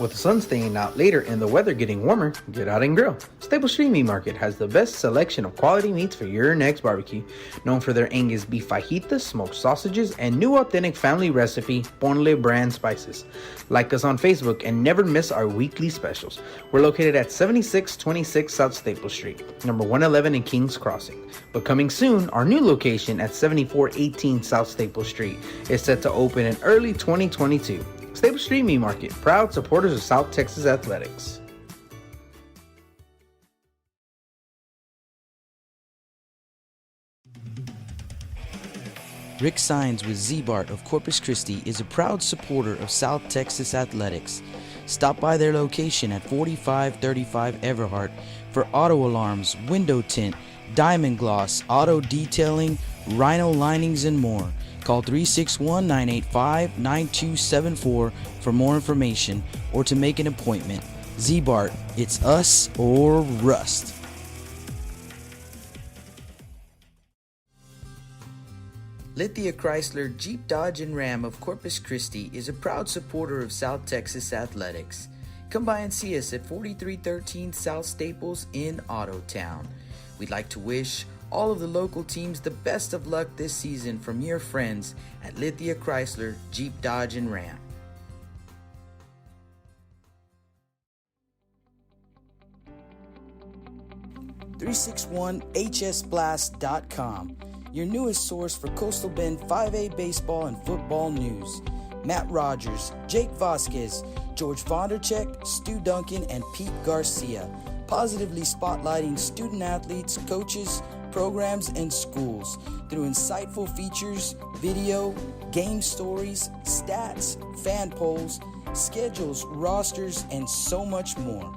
With the sun staying out later and the weather getting warmer, get out and grill. Staple Street Meat Market has the best selection of quality meats for your next barbecue. Known for their Angus beef fajitas, smoked sausages, and new authentic family recipe Ponle brand spices. Like us on Facebook and never miss our weekly specials. We're located at 7626 South Staple Street, number 111 in Kings Crossing. But coming soon, our new location at 7418 South Staple Street is set to open in early 2022. Staple Street Meat Market, proud supporters of South Texas Athletics. Rick Sines with Z-Bart of Corpus Christi is a proud supporter of South Texas Athletics. Stop by their location at 4535 Everhart for auto alarms, window tint, diamond gloss, auto detailing, rhino linings, and more. Call 361-985-9274 for more information or to make an appointment. Z-Bart, it's us or rust. Lithia Chrysler Jeep Dodge and Ram of Corpus Christi is a proud supporter of South Texas Athletics. Come by and see us at 4313 South Staples in Autotown. We'd like to wish all of the local teams the best of luck this season from your friends at Lithia Chrysler Jeep Dodge and Ram. .361hsblast.com, your newest source for Coastal Bend 5A baseball and football news. Matt Rogers, Jake Vasquez, George Vondercheck, Stu Duncan, and Pete Garcia, positively spotlighting student athletes, coaches, programs, and schools through insightful features, video, game stories, stats, fan polls, schedules, rosters, and so much more.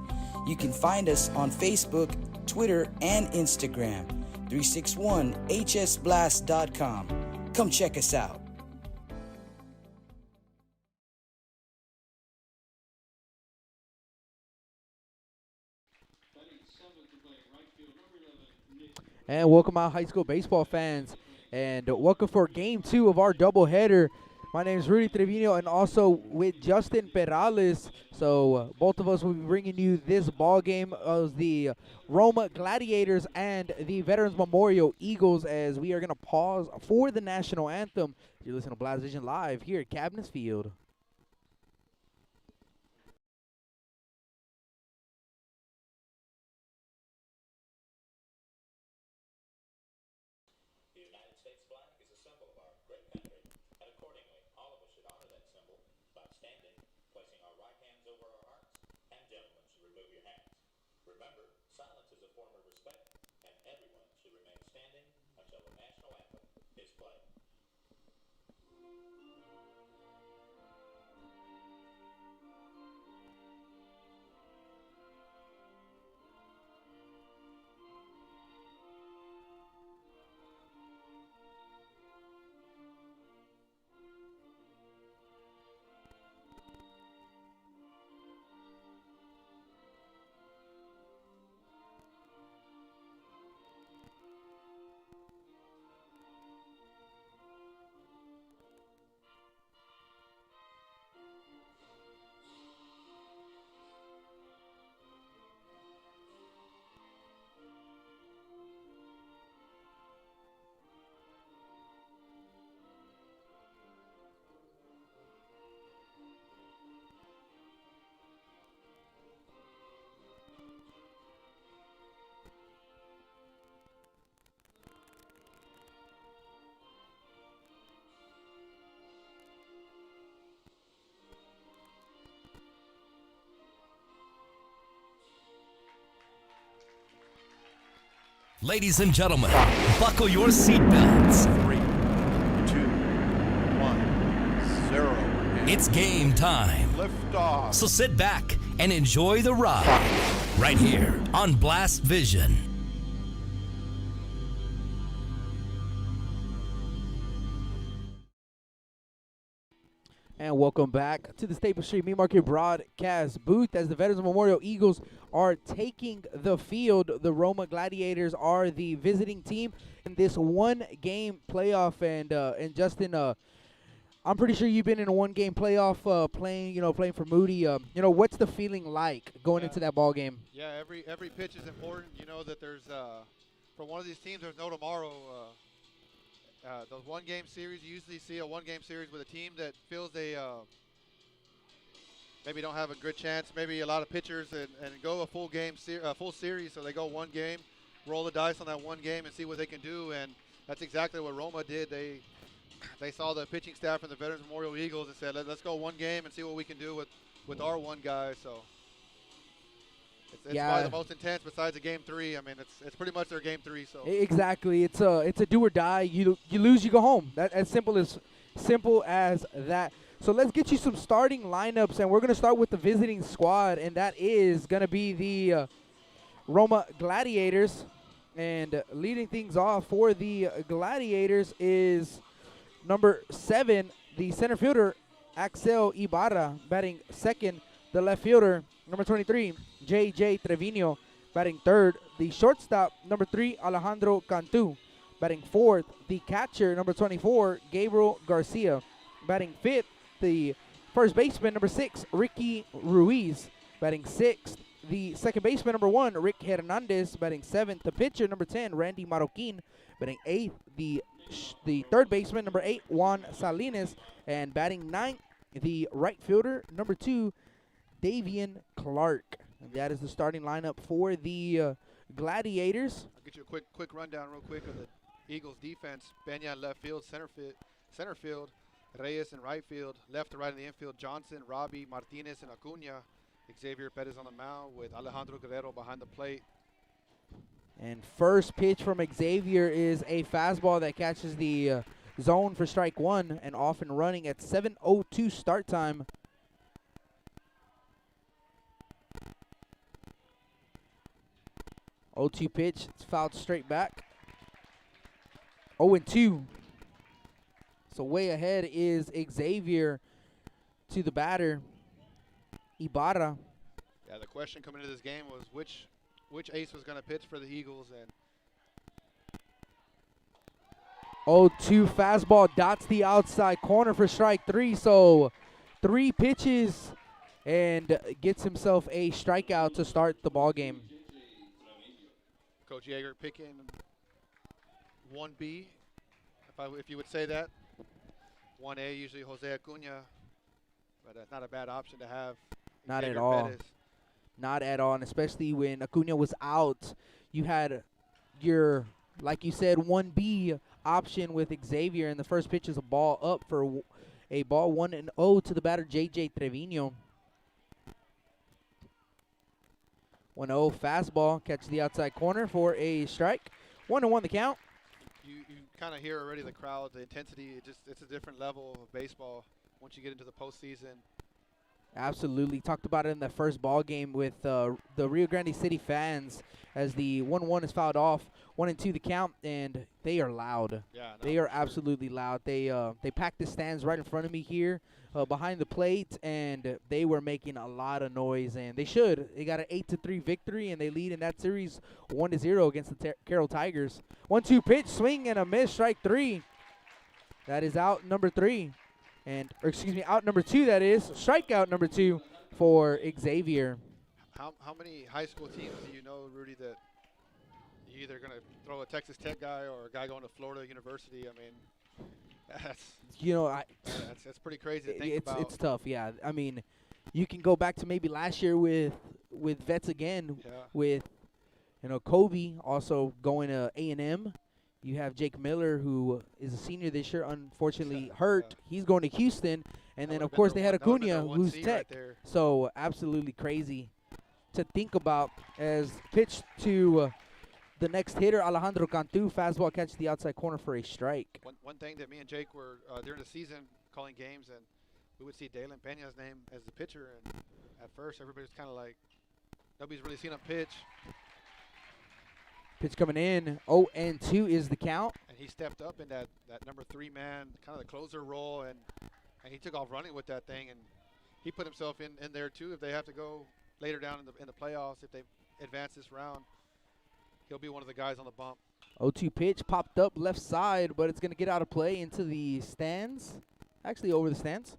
You can find us on Facebook, Twitter, and Instagram. 361hsblast.com. Come check us out. And welcome out high school baseball fans, and welcome for game 2 of our doubleheader. My name is Rudy Trevino, and also with Justin Perales. So both of us will be bringing you this ball game of the Roma Gladiators and the Veterans Memorial Eagles, as we are going to pause for the national anthem. You're listening to Blast Vision Live here at Cabinets Field. Ladies and gentlemen, buckle your seatbelts. 3, 2, 1, 0. It's game time. Lift off. So sit back and enjoy the ride right here on Blast Vision. And welcome back to the Staple Street Meat Market broadcast booth as the Veterans Memorial Eagles are taking the field. The Roma Gladiators are the visiting team in this one-game playoff. And Justin, I'm pretty sure you've been in a one-game playoff playing for Moody. What's the feeling like going into that ball game? Yeah, every pitch is important. You know that there's for one of these teams, there's no tomorrow. Those one-game series, you usually see a one-game series with a team that feels they maybe don't have a good chance. Maybe a lot of pitchers and go a full series, so they go one game, roll the dice on that one game and see what they can do. And that's exactly what Roma did. They saw the pitching staff from the Veterans Memorial Eagles and said, let's go one game and see what we can do with our one guy. So it's probably the most intense besides the game 3. I mean, it's pretty much their game 3. So Exactly, it's a do or die. You lose, you go home. That as simple as that. So let's get you some starting lineups, and we're gonna start with the visiting squad, and that is gonna be the Roma Gladiators. And leading things off for the Gladiators is number 7, the center fielder, Axel Ibarra, batting second. The left fielder, number 23, J.J. Trevino, batting third. The shortstop, number 3, Alejandro Cantu, batting fourth. The catcher, number 24, Gabriel Garcia, batting fifth. The first baseman, number 6, Ricky Ruiz, batting sixth. The second baseman, number 1, Rick Hernandez, batting seventh. The pitcher, number 10, Randy Marroquin, batting eighth. The third baseman, number 8, Juan Salinas, and batting ninth, the right fielder, number 2, Davian Clark. And that is the starting lineup for the Gladiators. I'll get you a quick rundown real quick of the Eagles defense. Benya in left field, center field, Reyes in right field, left to right in the infield, Johnson, Robbie, Martinez, and Acuna. Xavier Perez on the mound with Alejandro Guerrero behind the plate. And first pitch from Xavier is a fastball that catches the zone for strike 1 and off and running at 7:02 start time. O2 pitch, it's fouled straight back. 0-2. So way ahead is Xavier to the batter, Ibarra. Yeah, the question coming into this game was which ace was going to pitch for the Eagles, and 0-2 fastball dots the outside corner for strike 3. So 3 pitches and gets himself a strikeout to start the ball game. Coach Yeager picking 1B, if you would say that. 1A usually Jose Acuna, but that's not a bad option to have. Not Xavier at all. Perez. Not at all, and especially when Acuna was out, you had your, like you said, 1B option with Xavier, and the first pitch is a ball up for a ball 1-0 to the batter, J.J. Trevino. 1-0 fastball, catches the outside corner for a strike. 1-1 the count. You kind of hear already the crowd, the intensity. It's a different level of baseball once you get into the postseason. Absolutely. Talked about it in the first ball game with the Rio Grande City fans as the 1-1 is fouled off. 1-2 the count, and they are loud. Yeah, no, they are absolutely loud. They packed the stands right in front of me here behind the plate, and they were making a lot of noise, and they should. They got an 8-3 victory, and they lead in that series 1-0 against the Carroll Tigers. 1-2 pitch, swing and a miss, strike 3. That is out number 3. Out number 2, that is. Strikeout number 2 for Xavier. How many high school teams do you know, Rudy, that you're either going to throw a Texas Tech guy or a guy going to Florida University? I mean, that's pretty crazy to think about. It's tough, yeah. I mean, you can go back to maybe last year with vets again, with Kobe also going to A&M. You have Jake Miller, who is a senior this year, unfortunately hurt. Yeah. He's going to Houston. And then, of course, they had Acuna, who's Tech. Right, so absolutely crazy to think about as pitched to the next hitter, Alejandro Cantu. Fastball catches the outside corner for a strike. One thing that me and Jake were during the season calling games, and we would see Dalen Peña's name as the pitcher. And at first, everybody was kind of like, nobody's really seen him pitch. Pitch coming in, 0-2 is the count. And he stepped up in that number 3 man, kind of the closer role, and he took off running with that thing, and he put himself in there too. If they have to go later down in the playoffs, if they advance this round, he'll be one of the guys on the bump. 0-2 pitch popped up left side, but it's going to get out of play into the stands. actually over the stands.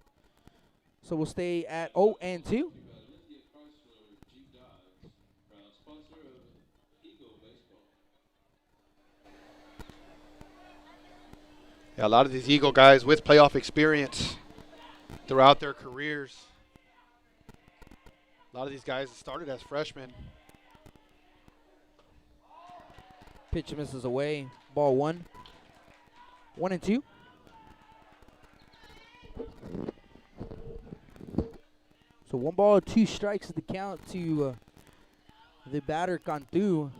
So we'll stay at 0-2. Yeah, a lot of these Eagle guys with playoff experience throughout their careers. A lot of these guys started as freshmen. Pitch misses away. Ball 1. 1-2. So 1 ball, 2 strikes is the count to the batter Cantu.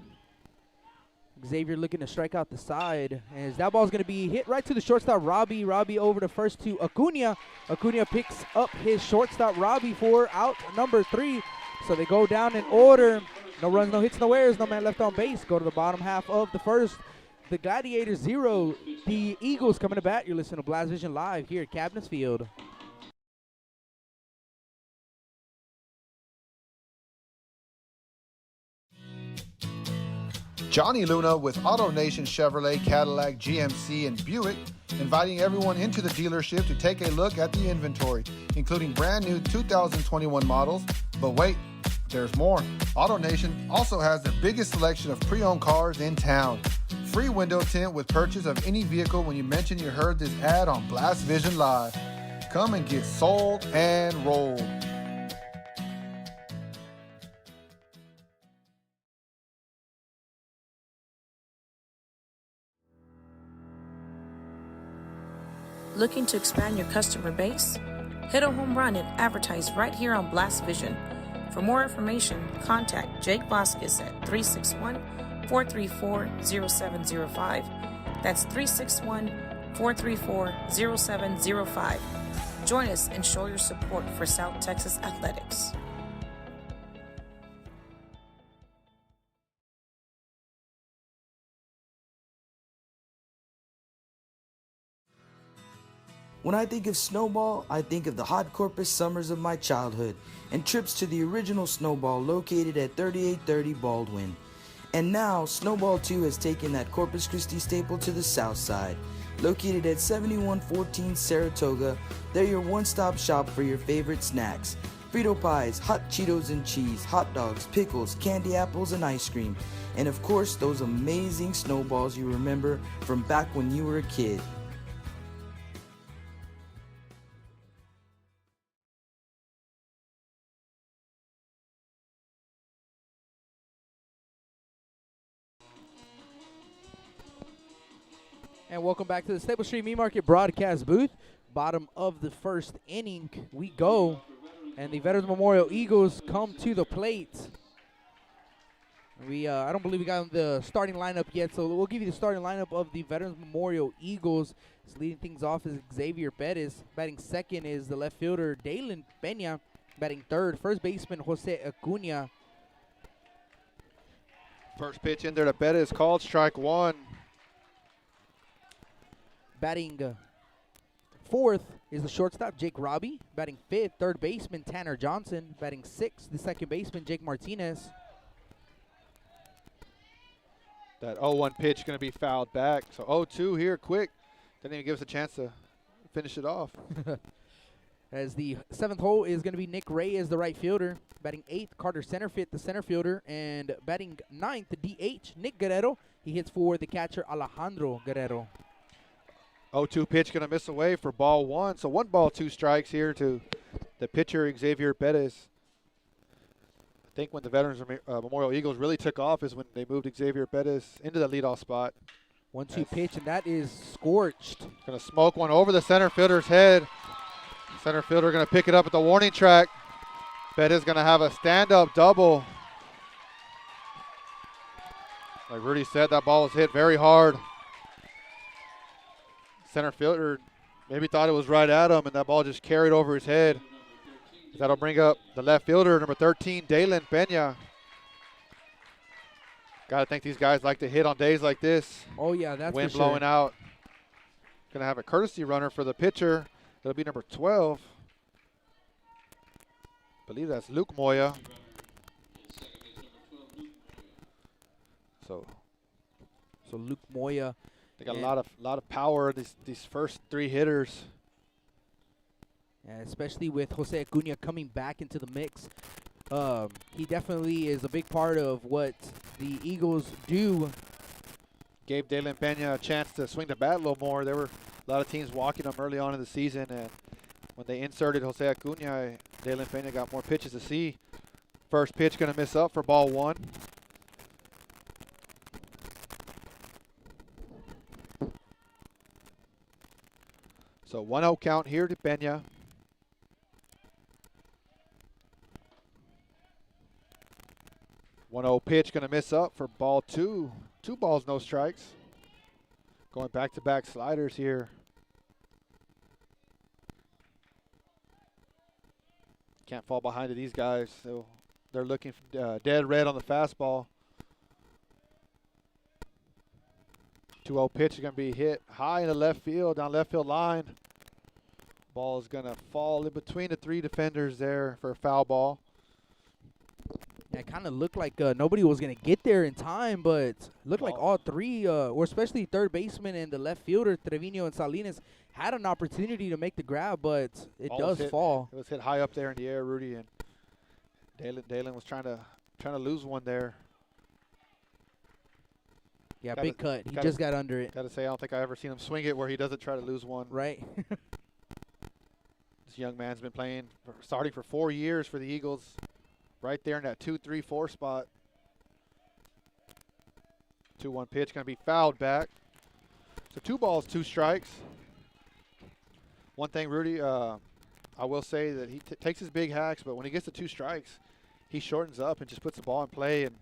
Xavier looking to strike out the side. As that ball's going to be hit right to the shortstop, Robbie. Robbie over to first to Acuna. Acuna picks up his shortstop, Robbie, for out number 3. So they go down in order. No runs, no hits, no errors, no man left on base. Go to the bottom half of the first. The Gladiators 0. The Eagles coming to bat. You're listening to Blast Vision Live here at Cabinets Field. Johnny Luna with AutoNation Chevrolet, Cadillac, GMC, and Buick, inviting everyone into the dealership to take a look at the inventory, including brand new 2021 models. But wait, there's more. AutoNation also has the biggest selection of pre-owned cars in town. Free window tint with purchase of any vehicle when you mention you heard this ad on Blast Vision Live. Come and get sold and rolled. Looking to expand your customer base? Hit a home run and advertise right here on Blast Vision. For more information, contact Jake Vasquez at 361-434-0705. That's 361-434-0705. Join us and show your support for South Texas athletics. When I think of Snowball, I think of the hot Corpus summers of my childhood and trips to the original Snowball located at 3830 Baldwin. And now, Snowball 2 has taken that Corpus Christi staple to the south side. Located at 7114 Saratoga, they're your one-stop shop for your favorite snacks. Frito pies, hot Cheetos and cheese, hot dogs, pickles, candy apples, and ice cream. And of course, those amazing snowballs you remember from back when you were a kid. And welcome back to the Stable Street Meat Market broadcast booth. Bottom of the first inning we go. And the Veterans Memorial Eagles come to the plate. I don't believe we got the starting lineup yet, so we'll give you the starting lineup of the Veterans Memorial Eagles. Leading things off is Xavier Perez. Batting second is the left fielder Dalen Peña. Batting third, first baseman Jose Acuna. First pitch in there to Perez, called strike 1. Batting fourth is the shortstop, Jake Robbie. Batting fifth, third baseman, Tanner Johnson. Batting sixth, the second baseman, Jake Martinez. That 0-1 pitch going to be fouled back. So 0-2 here, quick. Didn't even give us a chance to finish it off. As the seventh hole is going to be Nick Ray as the right fielder. Batting eighth, Carter Centerfit, the center fielder. And batting ninth, the DH, Nick Guerrero. He hits for the catcher, Alejandro Guerrero. 0-2 pitch going to miss away for ball 1. So 1 ball, 2 strikes here to the pitcher, Xavier Perez. I think when the Veterans Memorial Eagles really took off is when they moved Xavier Perez into the leadoff spot. 1-2 pitch, and that is scorched. Going to smoke one over the center fielder's head. Center fielder going to pick it up at the warning track. Perez going to have a stand-up double. Like Rudy said, that ball was hit very hard. Center fielder maybe thought it was right at him, and that ball just carried over his head. That'll bring up the left fielder, number 13, Dalen Peña. Got to think these guys like to hit on days like this. Oh, yeah, that's Wind for sure. blowing out. Going to have a courtesy runner for the pitcher. That'll be number 12. I believe that's Luke Moya. So Luke Moya. they got a lot of power. These first 3 hitters. especially with Jose Acuna coming back into the mix. He definitely is a big part of what the Eagles do. Gave De La Peña a chance to swing the bat a little more. There were a lot of teams walking him early on in the season, and when they inserted Jose Acuna, De La Peña got more pitches to see. First pitch going to miss up for ball 1. So 1-0 count here to Peña. One 0 pitch going to miss up for ball 2. 2 balls, no strikes. Going back-to-back sliders here. Can't fall behind to these guys. So they're looking dead red on the fastball. 2-0 pitch is going to be hit high in the left field, down left field line. Ball is going to fall in between the 3 defenders there for a foul ball. Yeah, it kind of looked like nobody was going to get there in time, but looked like all 3, or especially third baseman and the left fielder, Trevino and Salinas, had an opportunity to make the grab, but it does fall. It was hit high up there in the air, Rudy, and Dalen was trying to lose one there. Yeah, big cut. He just got under it. Got to say, I don't think I ever seen him swing it where he doesn't try to lose one. Right. This young man's been starting for 4 years for the Eagles. Right there in that 2-3-4 spot. 2-1 pitch going to be fouled back. So 2 balls, 2 strikes. One thing, Rudy, I will say that he takes his big hacks, but when he gets to 2 strikes, he shortens up and just puts the ball in play. And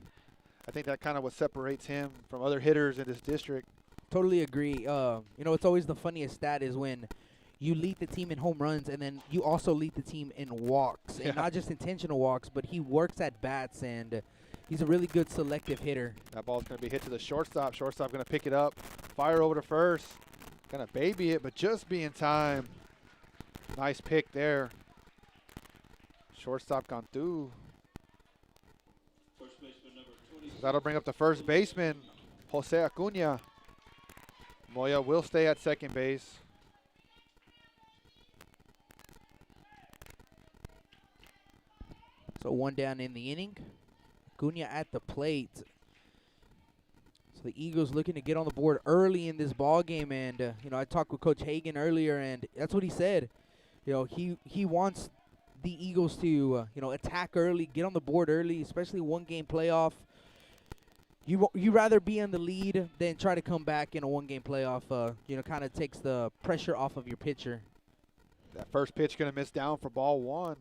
I think that kind of what separates him from other hitters in this district. Totally agree. It's always the funniest stat is when you lead the team in home runs, and then you also lead the team in walks, and not just intentional walks, but he works at bats, and he's a really good selective hitter. That ball's going to be hit to the shortstop. Shortstop going to pick it up, fire over to first. Going to baby it, but just be in time. Nice pick there. Shortstop gone through. First baseman number 20. That'll bring up the first baseman, Jose Acuna. Moya will stay at second base. So 1 down in the inning. Acuna at the plate. So the Eagles looking to get on the board early in this ball game, and I talked with Coach Hagan earlier, and that's what he said. He wants the Eagles to attack early, get on the board early, especially 1-game playoff. You rather be in the lead than try to come back in a 1-game playoff. Kind of takes the pressure off of your pitcher. That first pitch going to miss down for ball 1.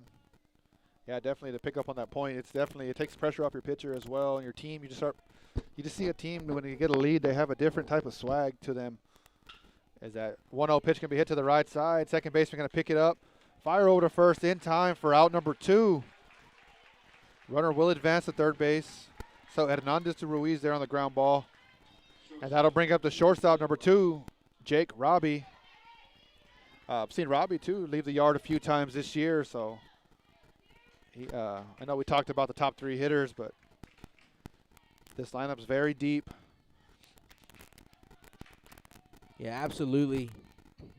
Yeah, definitely to pick up on that point. It takes pressure off your pitcher as well and your team. You just see a team when you get a lead, they have a different type of swag to them. As that 1-0 pitch can be hit to the right side. Second baseman going to pick it up. Fire over to first in time for out number 2. Runner will advance to third base. So Hernandez to Ruiz there on the ground ball. And that'll bring up the shortstop number 2, Jake Robbie. I've seen Robbie too leave the yard a few times this year, so I know we talked about the top 3 hitters, but this lineup's very deep. Yeah, absolutely.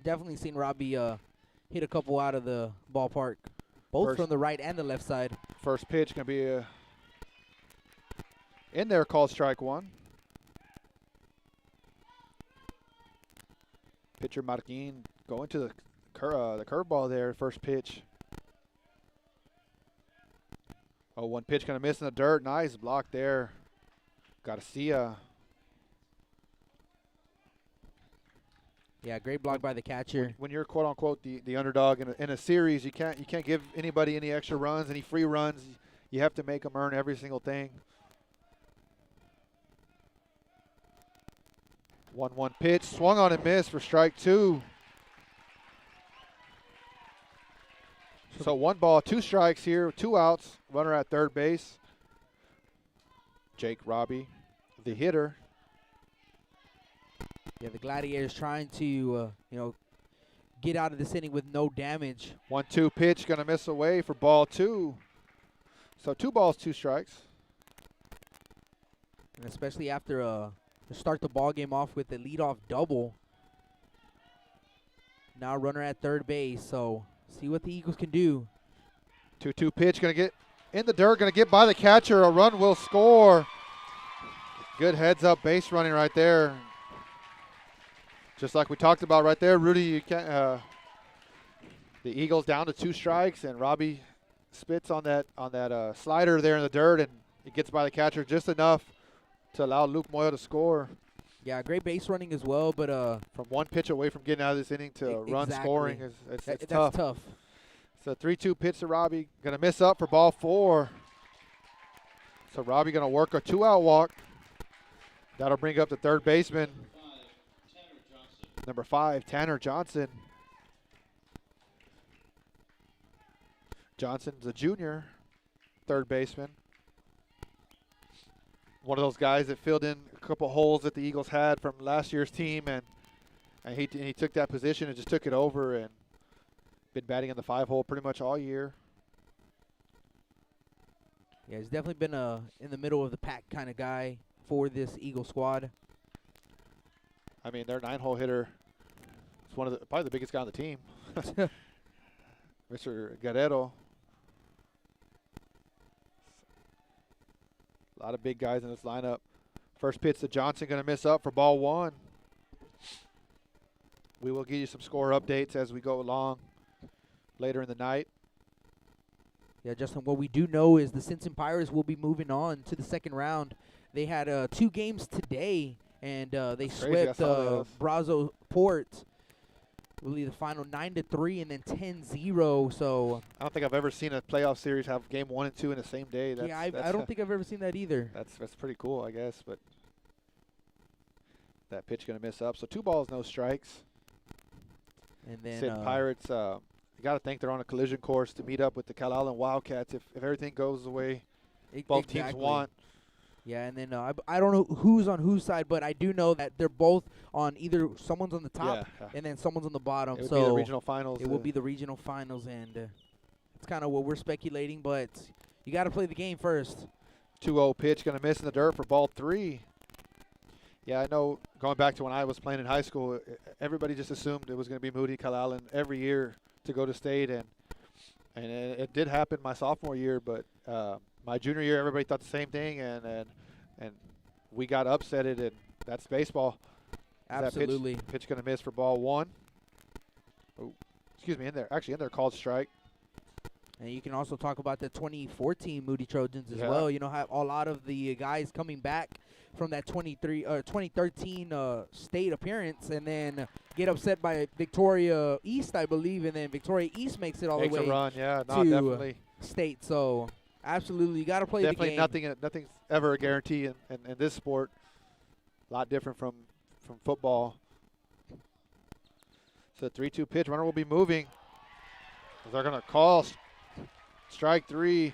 Definitely seen Robbie hit a couple out of the ballpark, both from the right and the left side. First pitch going to be in there, called strike 1. Pitcher Martin going to the curveball there, first pitch. 0-1 pitch going to miss in the dirt. Nice block there. Garcia. Yeah, great block by the catcher. When you're quote unquote the underdog in a series, you can't give anybody any extra runs, any free runs. You have to make them earn every single thing. 1-1 pitch, swung on and missed for strike 2. So 1 ball, 2 strikes here, 2 outs, runner at third base. Jake Robbie, the hitter. Yeah, the Gladiators trying to, get out of this inning with no damage. 1-2 pitch, going to miss away for ball 2. So 2 balls, 2 strikes. And especially after to start the ball game off with the leadoff double. Now runner at third base, so See what the Eagles can do. 2-2 pitch, going to get in the dirt, going to get by the catcher. A run will score. Good heads-up base running right there. Just like we talked about right there, Rudy, you can't, the Eagles down to 2 strikes, and Robbie spits on that slider there in the dirt, and it gets by the catcher just enough to allow Luke Moya to score. Yeah, great base running as well, but from one pitch away from getting out of this inning to run scoring it's that's tough. tough. It's a 3-2 pitch to Robbie. Going to miss up for ball 4. So Robbie going to work a 2-out walk. That'll bring up the third baseman, number 5, Tanner Johnson. Johnson's a junior third baseman. One of those guys that filled in a couple holes that the Eagles had from last year's team, and he took that position and just took it over and been batting in the 5-hole pretty much all year. Yeah, he's definitely been a in the middle of the pack kind of guy for this Eagle squad. I mean, their 9-hole hitter is probably the biggest guy on the team, Mr. Guerrero. A lot of big guys in this lineup. First pitch to Johnson, going to miss up for ball 1. We will give you some score updates as we go along later in the night. Yeah, Justin, what we do know is the Simpson Pirates will be moving on to the second round. They had 2 games today, and they swept Brazo Port. I believe the final 9-3 and then 10-0. So I don't think I've ever seen a playoff series have game 1 and 2 in the same day. I don't think I've ever seen that either. That's pretty cool, I guess. But that pitch going to miss up. So 2 balls, no strikes. And then Sid Pirates, you got to think they're on a collision course to meet up with the Calallen Wildcats if everything goes the way both teams want. Yeah, and then I don't know who's on whose side, but I do know that they're both on either someone's on the top and then someone's on the bottom. It would so be the regional finals. It will be the regional finals, and it's kind of what we're speculating, but you got to play the game first. 2-0 pitch, going to miss in the dirt for ball 3. Yeah, I know going back to when I was playing in high school, everybody just assumed it was going to be Moody Calallen every year to go to state, and it did happen my sophomore year, but my junior year, everybody thought the same thing, and we got upsetted, and that's baseball. Absolutely. That pitch going to miss for ball 1. Oh, excuse me, in there called strike. And you can also talk about the 2014 Moody Trojans as well. You know, have a lot of the guys coming back from that 2013 state appearance, and then get upset by Victoria East, I believe, and then Victoria East makes it all the way a run, to state. So absolutely, you got to play the game. Definitely nothing's ever a guarantee in this sport. A lot different from football. So 3-2 pitch. Runner will be moving. They're going to call strike 3.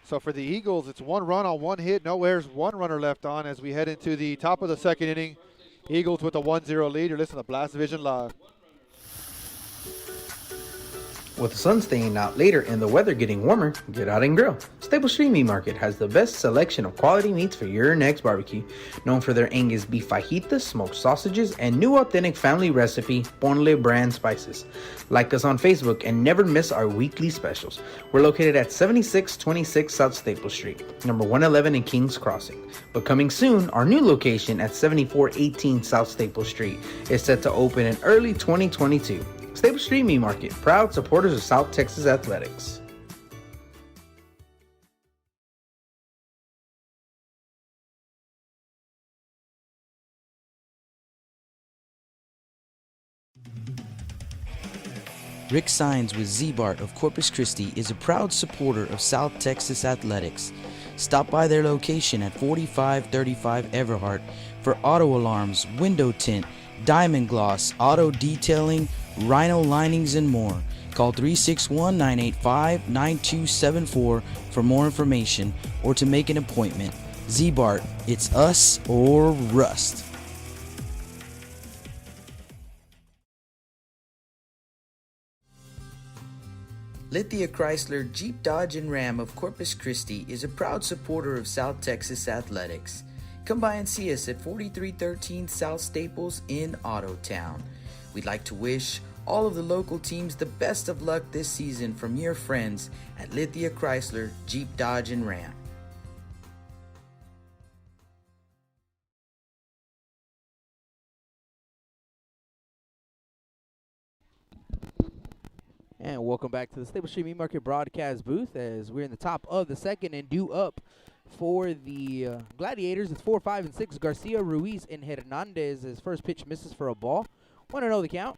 So for the Eagles, it's 1 run on 1 hit, no errors, 1 runner left on as we head into the top of the second inning. Eagles with a 1-0 lead. You're listening to Blast Division Live. With the sun staying out later and the weather getting warmer, get out and grill. Stable Street Meat Market has the best selection of quality meats for your next barbecue. Known for their Angus beef fajitas, smoked sausages, and new authentic family recipe Ponle brand spices. Like us on Facebook and never miss our weekly specials. We're located at 7626 South Staple Street, number 111 in Kings Crossing. But coming soon, our new location at 7418 South Staple Street is set to open in early 2022. Stable Street Meat Market, proud supporters of South Texas Athletics. Rick Sines with Z-Bart of Corpus Christi is a proud supporter of South Texas Athletics. Stop by their location at 4535 Everhart for auto alarms, window tint, diamond gloss, auto detailing, rhino linings, and more. Call 361-985-9274 for more information or to make an appointment. Z-Bart, it's us or rust. Lithia Chrysler Jeep Dodge and Ram of Corpus Christi is a proud supporter of South Texas Athletics. Come by and see us at 4313 South Staples in Ottotown. We'd like to wish all of the local teams the best of luck this season from your friends at Lithia Chrysler, Jeep, Dodge, and Ram. And welcome back to the Stable Street Meat Market broadcast booth as we're in the top of the second and due up for the Gladiators. It's 4, 5, and 6. Garcia, Ruiz, and Hernandez. His first pitch misses for a ball. 1-0 the count.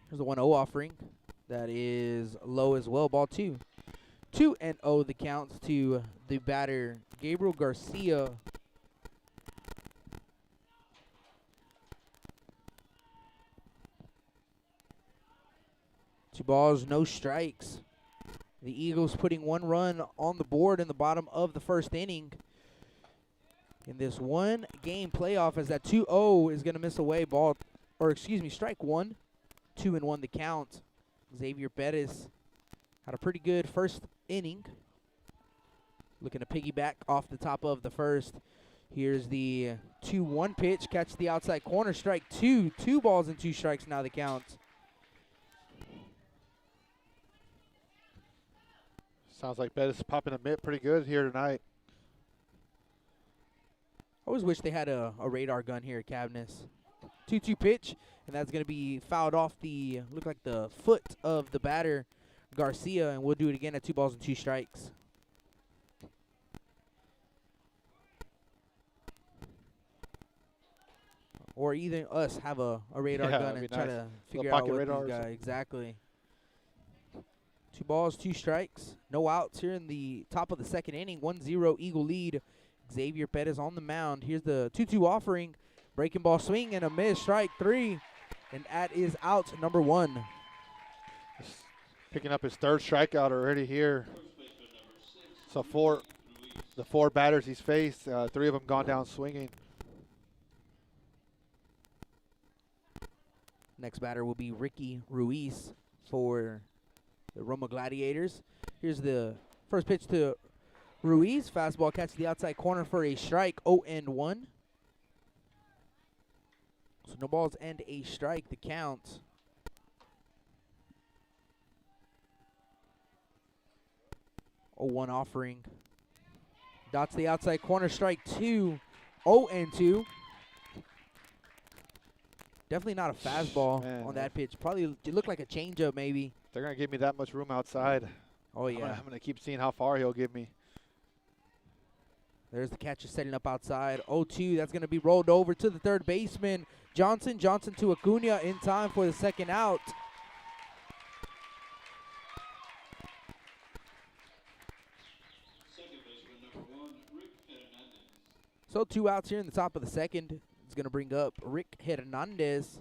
There's a 1-0 offering. That is low as well. Ball 2. 2-0 the counts to the batter, Gabriel Garcia. Two balls, no strikes. The Eagles putting 1 run on the board in the bottom of the first inning. In this one-game playoff, as that 2-0 is going to miss away. Strike 1. 2-1 the count. Xavier Perez had a pretty good first inning. Looking to piggyback off the top of the first. Here's the 2-1 pitch. Catch the outside corner. Strike 2. 2 balls and 2 strikes now the count. Sounds like Bettis popping a mitt pretty good here tonight. I always wish they had a radar gun here at Cavness. 2-2 pitch, and that's going to be fouled off look like the foot of the batter, Garcia, and we'll do it again at 2 balls and 2 strikes. Or either us have a radar gun and try to figure out what these guys. Exactly. 2 balls, 2 strikes. No outs here in the top of the second inning. 1-0 Eagle lead. Xavier Perez on the mound. Here's the 2-2 offering. Breaking ball swing and a miss. Strike 3. And that is out number 1. Picking up his 3rd strikeout already here. So the 4 batters he's faced, 3 of them gone down swinging. Next batter will be Ricky Ruiz for the Roma Gladiators. Here's the first pitch to Ruiz. Fastball catches the outside corner for a strike. 0-1. So no balls and a strike. The count. Oh, 1 offering. Dots the outside corner. Strike 2. 0-2. Definitely not a fastball on that pitch. Probably it looked like a changeup maybe. They're going to give me that much room outside. Oh, yeah. I'm going to keep seeing how far he'll give me. There's the catcher setting up outside. 0-2. That's going to be rolled over to the third baseman, Johnson. Johnson to Acuna in time for the second out. So 2 outs here in the top of the second. It's going to bring up Rick Hernandez.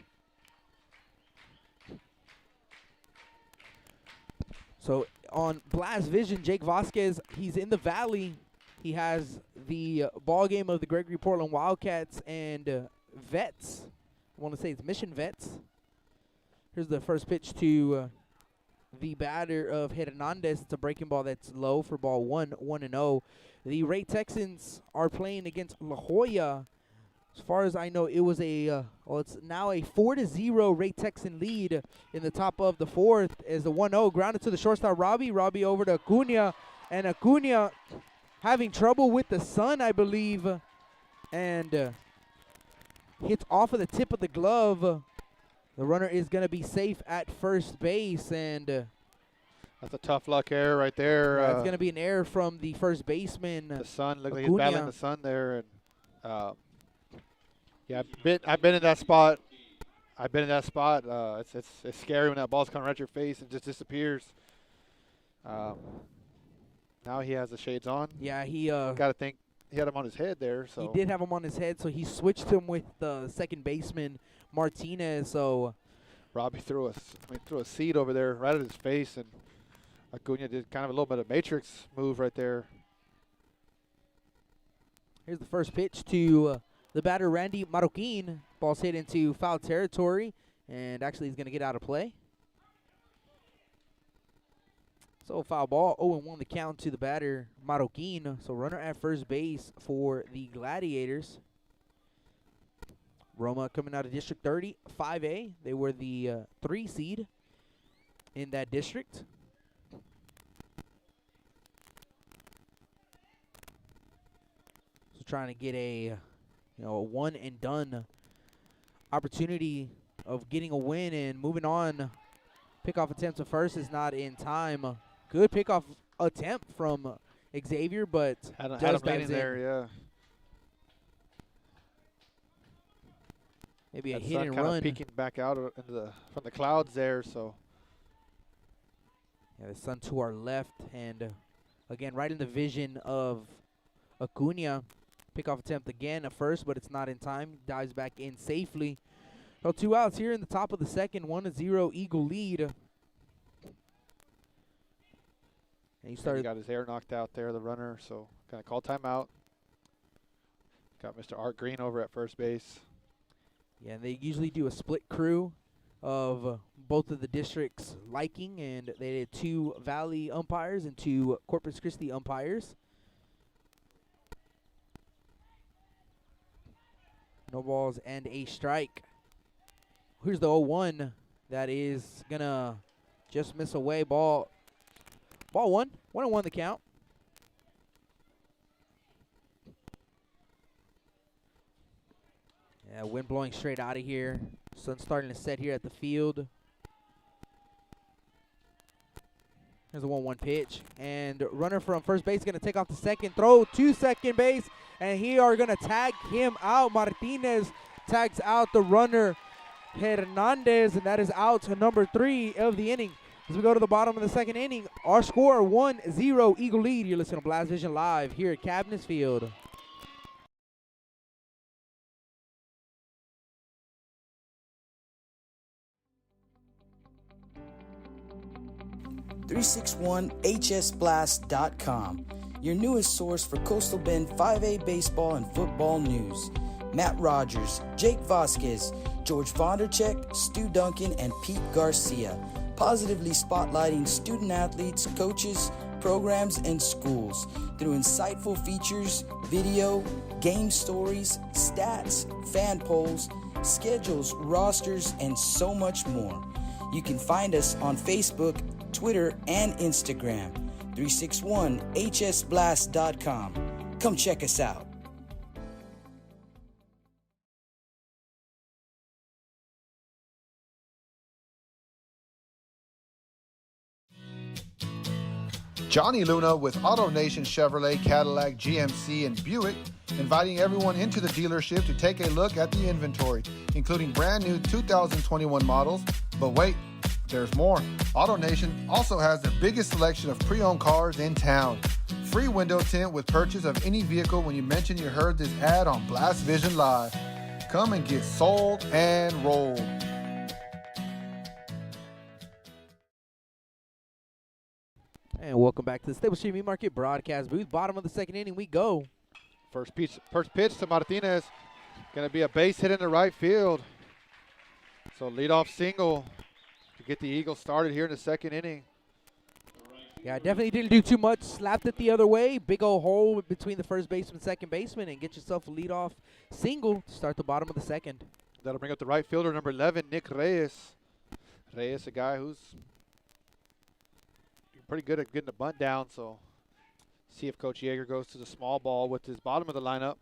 So on Blast Vision, Jake Vasquez, he's in the Valley. He has the ball game of the Gregory Portland Wildcats and Vets. I want to say it's Mission Vets. Here's the first pitch to the batter of Hernandez. It's a breaking ball that's low for ball 1, 1-0. The Ray Texans are playing against La Jolla. As far as I know, it was it's now a 4-0 Ray Texan lead in the top of the fourth as the 1-0 grounded to the shortstop Robbie. Robbie over to Acuna, and Acuna having trouble with the sun, I believe, and hits off of the tip of the glove. The runner is going to be safe at first base, and that's a tough luck error right there. It's going to be an error from the first baseman. The sun, looked like he's battling the sun there, and yeah, I've been in that spot. It's scary when that ball's coming right at your face and just disappears. Now he has the shades on. Yeah, he got to think he had him on his head there. So he did have him on his head, so he switched him with the second baseman Martinez. So Robbie threw a seed over there right at his face, and Acuna did kind of a little bit of matrix move right there. Here's the first pitch to the batter, Randy Marroquin. Ball's hit into foul territory, and actually he's going to get out of play. So foul ball, 0-1 the count to the batter, Marroquin. So runner at first base for the Gladiators. Roma coming out of District 30, 5A. They were the 3 seed in that district. So trying to get a one and done opportunity of getting a win and moving on. Pickoff attempt to first is not in time. Good pickoff attempt from Xavier, but had him just leaning dives there, in. yeah. Maybe a That hit sun and kind run. of peeking back out from the clouds there, so. Yeah, the sun to our left, and again, right in the vision of Acuna. Pickoff attempt again at first, but it's not in time. Dives back in safely. So 2 outs here in the top of the second, 1-0 Eagle lead. And he He got his hair knocked out there, the runner, so kind of called timeout. Got Mr. Art Green over at first base. Yeah, and they usually do a split crew of both of the districts' liking, and they did 2 Valley umpires and 2 Corpus Christi umpires. No balls and a strike. Here's the 0-1 that is gonna just miss away. Ball 1. 1-1 the count. Yeah, wind blowing straight out of here. Sun starting to set here at the field. Here's a 1-1 pitch. And runner from first base going to take off the second. Throw to second base. And here are going to tag him out. Martinez tags out the runner Hernandez. And that is out to number 3 of the inning. As we go to the bottom of the second inning, our score 1-0 Eagle lead. You're listening to Blast Vision Live here at Cabinets Field. .361hsblast.com, your newest source for Coastal Bend 5A baseball and football news. Matt Rogers, Jake Vasquez, George Vondercheck, Stu Duncan, and Pete Garcia, positively spotlighting student athletes, coaches, programs, and schools through insightful features, video, game stories, stats, fan polls, schedules, rosters, and so much more. You can find us on Facebook, Twitter, and Instagram. 361hsblast.com. Come check us out. Johnny Luna with AutoNation Chevrolet, Cadillac, GMC, and Buick, inviting everyone into the dealership to take a look at the inventory, including brand new 2021 models. But wait, there's more. AutoNation also has the biggest selection of pre-owned cars in town. Free window tint with purchase of any vehicle when you mention you heard this ad on Blast Vision Live. Come and get sold and rolled. And welcome back to the Stable Street Meat Market broadcast booth. Bottom of the second inning we go. First pitch to Martinez. Going to be a base hit into right field. So leadoff single to get the Eagles started here in the second inning. Yeah, definitely didn't do too much. Slapped it the other way. Big old hole between the first baseman and second baseman, and get yourself a leadoff single to start the bottom of the second. That'll bring up the right fielder, number 11, Nick Reyes. Reyes, a guy who's pretty good at getting the bunt down, so see if Coach Yeager goes to the small ball with his bottom of the lineup.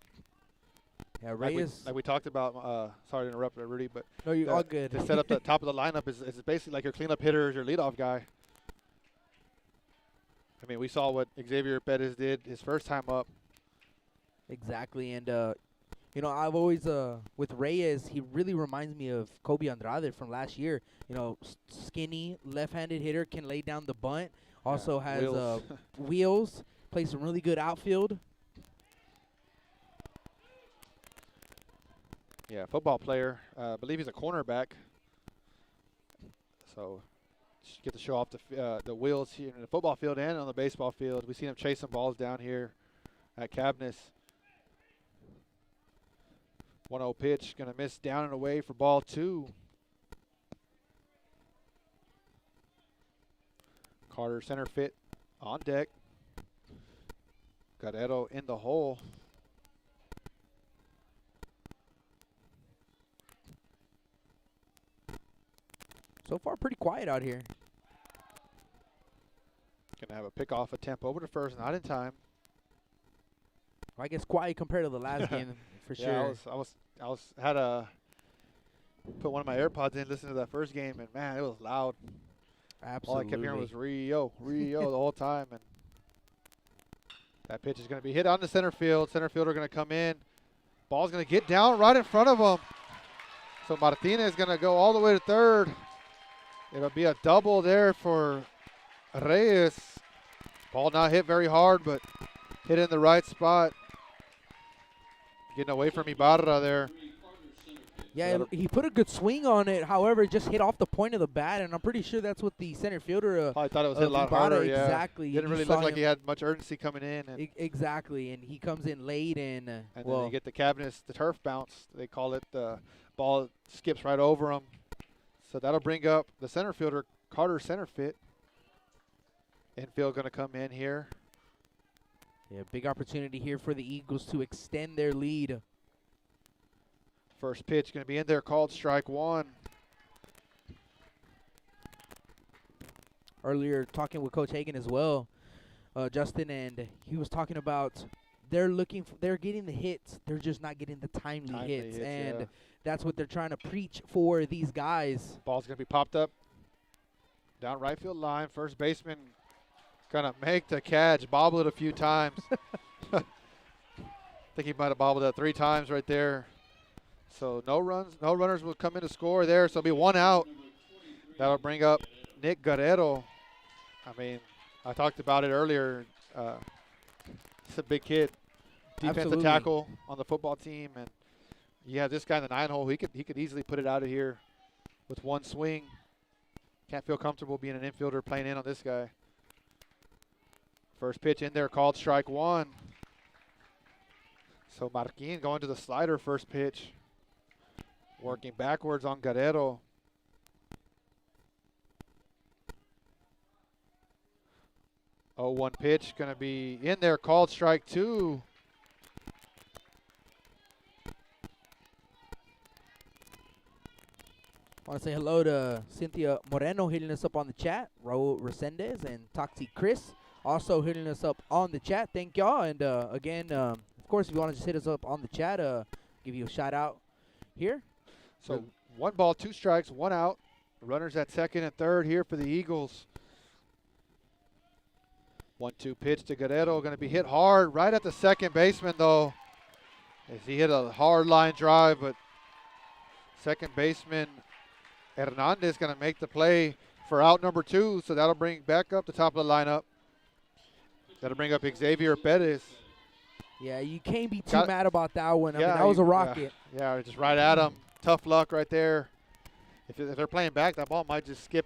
Yeah, Reyes. Like we talked about, sorry to interrupt, Rudy, but No, you're all good. to set up the top of the lineup is basically like your cleanup hitter is your leadoff guy. I mean, we saw what Xavier Perez did his first time up. Exactly, and you know, I've always with Reyes, he really reminds me of Kobe Andrade from last year. You know, skinny left-handed hitter, can lay down the bunt. Also has wheels. wheels. Plays some really good outfield. Yeah, football player. I believe he's a cornerback. So get to show off the wheels here in the football field and on the baseball field. We see him chasing balls down here at Cabinets. 1-0 pitch, going to miss down and away for ball 2. Carter center fit on deck. Guerrero in the hole. so far pretty quiet out here. Gonna have a pickoff attempt over to first, not in time. I guess quiet compared to the last game for Yeah, sure. I had a put one of my AirPods in, listen to that first game, and man, it was loud. Absolutely. All I kept hearing was Rio the whole time, and that pitch is going to be hit on the center field. Center fielder going to come in. Ball's going to get down right in front of him. So Martinez is going to go all the way to third. It'll be a double there for Reyes. Ball not hit very hard, but hit in the right spot. Getting away from Ibarra there. Yeah, he put a good swing on it. However, it just hit off the point of the bat, and I'm pretty sure that's what the center fielder. Probably thought it was hit a lot harder. Yeah, exactly. Didn't really look like he had much urgency coming in. And exactly, and he comes in late, and then you get the turf bounce. They call it. The ball skips right over him. So that'll bring up the center fielder, Carter center fit. Infield going to come in here. Yeah, big opportunity here for the Eagles to extend their lead. First pitch going to be in there, called strike one. Earlier, talking with Coach Hagan as well, Justin, and he was talking about they're getting the hits, they're just not getting the timely hits, and that's what they're trying to preach for these guys. Ball's going to be popped up down right field line. First baseman going to make the catch, bobble it a few times. I think he might have bobbled that 3 times right there. So no runners will come in to score there. So it'll be 1 out. That'll bring up Nick Guerrero. I mean, I talked about it earlier. He's a big kid, defensive tackle on the football team, and you have this guy in the 9-hole. He could easily put it out of here with 1 swing. Can't feel comfortable being an infielder playing in on this guy. First pitch in there, called strike one. So Marquin going to the slider first pitch. Working backwards on Guerrero. 0-1 pitch going to be in there, called strike two. I want to say hello to Cynthia Moreno hitting us up on the chat. Raul Resendez and Toxi Chris also hitting us up on the chat. Thank y'all. And again, of course, if you want to just hit us up on the chat, give you a shout out here. So 1 ball, 2 strikes, 1 out. Runners at second and third here for the Eagles. 1-2 pitch to Guerrero, going to be hit hard right at the second baseman though. As he hit a hard line drive, but second baseman Hernandez going to make the play for out number 2. So that'll bring back up the top of the lineup. That'll bring up Xavier Perez. Yeah, you can't be too mad about that one. I mean, that was a rocket. Yeah, just right at him. Tough luck right there. If they're playing back, that ball might just skip.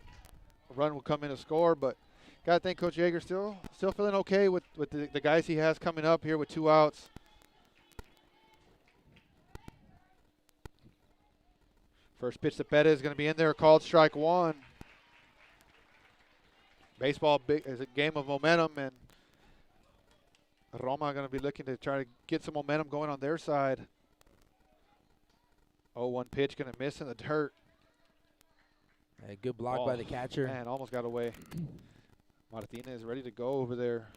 A run will come in to score, but got to think Coach Yeager still feeling okay with the guys he has coming up here with 2 outs. First pitch to Perez is going to be in there, called strike one. Baseball is a game of momentum, and Roma going to be looking to try to get some momentum going on their side. 0-1 pitch going to miss in the dirt. A good block by the catcher. Man, almost got away. Martinez ready to go over there.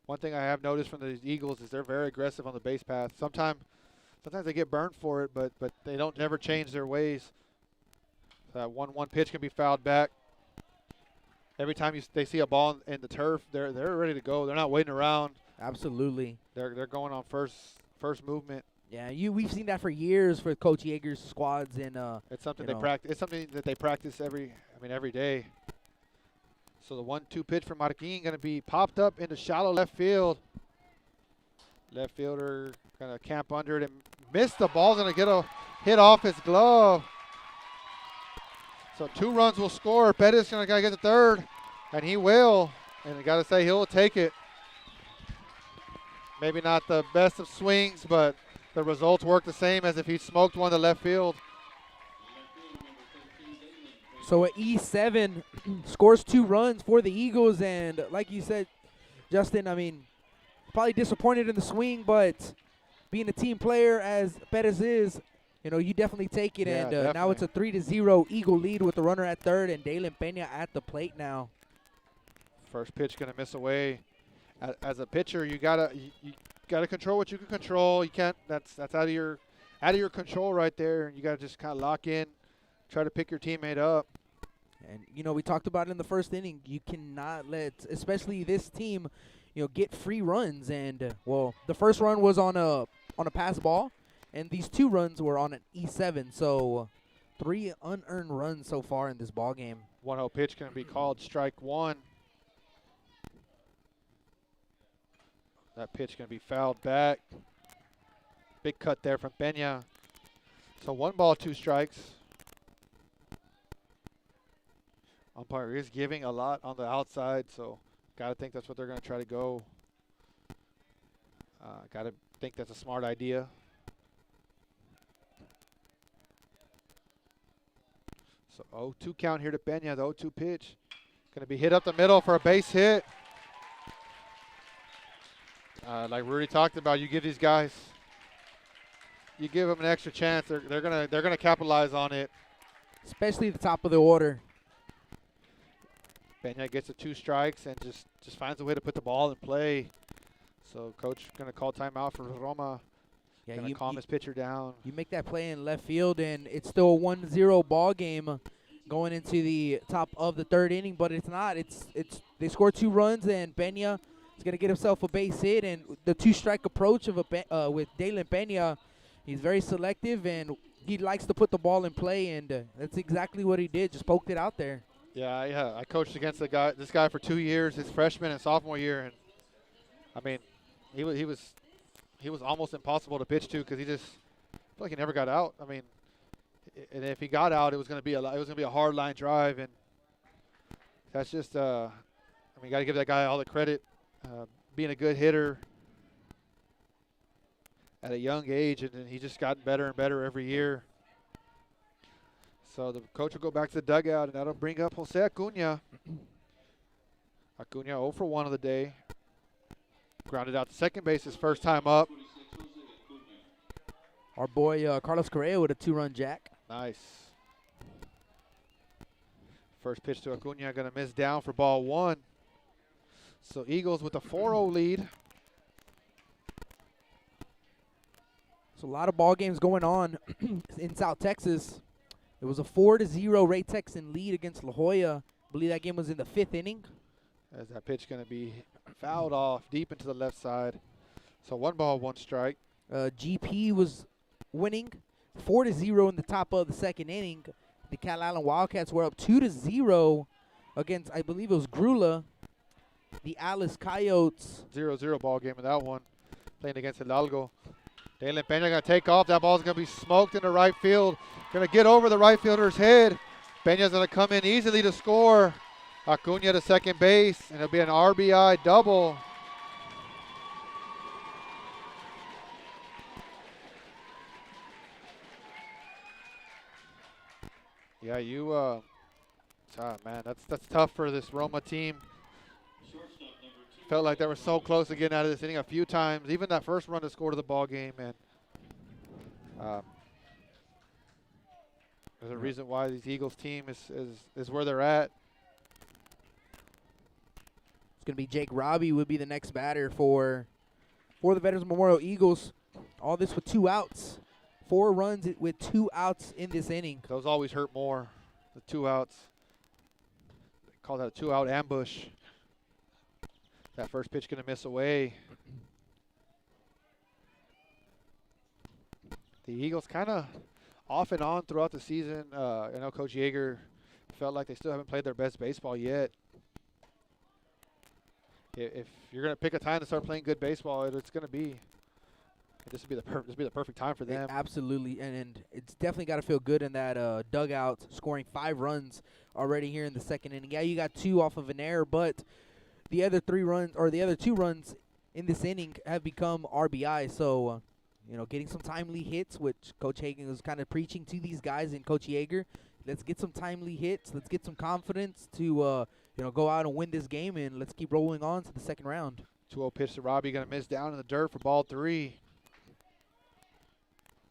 One thing I have noticed from the Eagles is they're very aggressive on the base path. Sometimes they get burned for it, but they don't never change their ways. So that 1-1 pitch can be fouled back. Every time they see a ball in the turf, they're ready to go. They're not waiting around. Absolutely. They're going on first movement. Yeah, we've seen that for years for Coach Yeager's squads, and it's something they practice. It's something that they practice every day. So the 1-2 pitch from Marquin going to be popped up into shallow left field. Left fielder going to camp under it and miss the ball. Going to get a hit off his glove. So 2 runs will score. Pettis going to get the third, and he will. And I got to say, he'll take it. Maybe not the best of swings, but the results work the same as if he smoked one to left field. So E7 scores 2 runs for the Eagles, and like you said, Justin, I mean, probably disappointed in the swing, but being a team player as Perez is, you definitely take it. Yeah, And now it's a 3-0 Eagle lead with the runner at third and Dalen Pena at the plate now. First pitch going to miss away. As a pitcher, you gotta control what you can control. You can't. That's out of your control right there. You gotta just kind of lock in, try to pick your teammate up. And we talked about it in the first inning. You cannot let, especially this team, get free runs. And the first run was on a pass ball, and these 2 runs were on an E7. So 3 unearned runs so far in this ball game. 1-0 pitch going to be called strike 1. That pitch going to be fouled back. Big cut there from Pena. So 1 ball, 2 strikes. Umpire is giving a lot on the outside, so got to think that's what they're going to try to go. Got to think that's a smart idea. So 0-2 count here to Pena, the 0-2 pitch. Going to be hit up the middle for a base hit. Like Rudy talked about, you give these guys, you give them an extra chance, they're gonna capitalize on it. Especially the top of the order. Pena gets the 2 strikes and just finds a way to put the ball in play. So coach gonna call timeout for Roma. Yeah, gonna calm his pitcher down. You make that play in left field, and it's still a 1-0 ball game going into the top of the 3rd inning. But it's not. It's they score 2 runs, and Pena is gonna get himself a base hit. And the 2-strike approach of with Dalen Pena, he's very selective, and he likes to put the ball in play, and that's exactly what he did. Just poked it out there. Yeah. I coached against this guy for 2 years, his freshman and sophomore year, and I mean, he was almost impossible to pitch to because I feel like he never got out. I mean, and if he got out, it was going to be a hard line drive, and that's just you got to give that guy all the credit, being a good hitter at a young age, and he's just gotten better and better every year. So the coach will go back to the dugout, and that'll bring up Jose Acuna. Acuna 0 for 1 of the day. Grounded out to second base his first time up. Our boy Carlos Correa with a 2-run jack. Nice. First pitch to Acuna, going to miss down for ball 1. So Eagles with a 4-0 lead. So a lot of ball games going on in South Texas. It was a 4-0 Ray Texan lead against La Jolla. I believe that game was in the 5th inning. As that pitch going to be fouled off deep into the left side. So 1 ball, 1 strike. GP was winning 4-0 in the top of the 2nd inning. The Cal Island Wildcats were up 2-0 against, I believe it was Grula. The Alice Coyotes. 0-0 ball game in that one. Playing against Hidalgo. Dalen Pena going to take off. That ball's going to be smoked into right field. Going to get over the right fielder's head. Pena's going to come in easily to score. Acuna to second base, and it'll be an RBI double. Yeah, man, that's tough for this Roma team. Felt like they were so close to getting out of this inning a few times. Even that first run to score to the ball game, and there's a reason why this Eagles team is where they're at. It's going to be Jake Robbie would be the next batter for the Veterans Memorial Eagles. All this with 2 outs. 4 runs with 2 outs in this inning. Those always hurt more, the 2 outs. They call that a 2-out ambush. That first pitch going to miss away. The Eagles kind of off and on throughout the season. I know Coach Yeager felt like they still haven't played their best baseball yet. If you're going to pick a time to start playing good baseball, this would be the perfect time for them. Absolutely, and it's definitely got to feel good in that dugout, scoring 5 runs already here in the 2nd inning. Yeah, you got 2 off of an error, but the other 3 runs or the other 2 runs in this inning have become RBI. So, getting some timely hits, which Coach Hagan was kind of preaching to these guys and Coach Yeager. Let's get some timely hits. Let's get some confidence to go out and win this game, and let's keep rolling on to the 2nd round. 2-0 pitch to Robbie, going to miss down in the dirt for ball 3.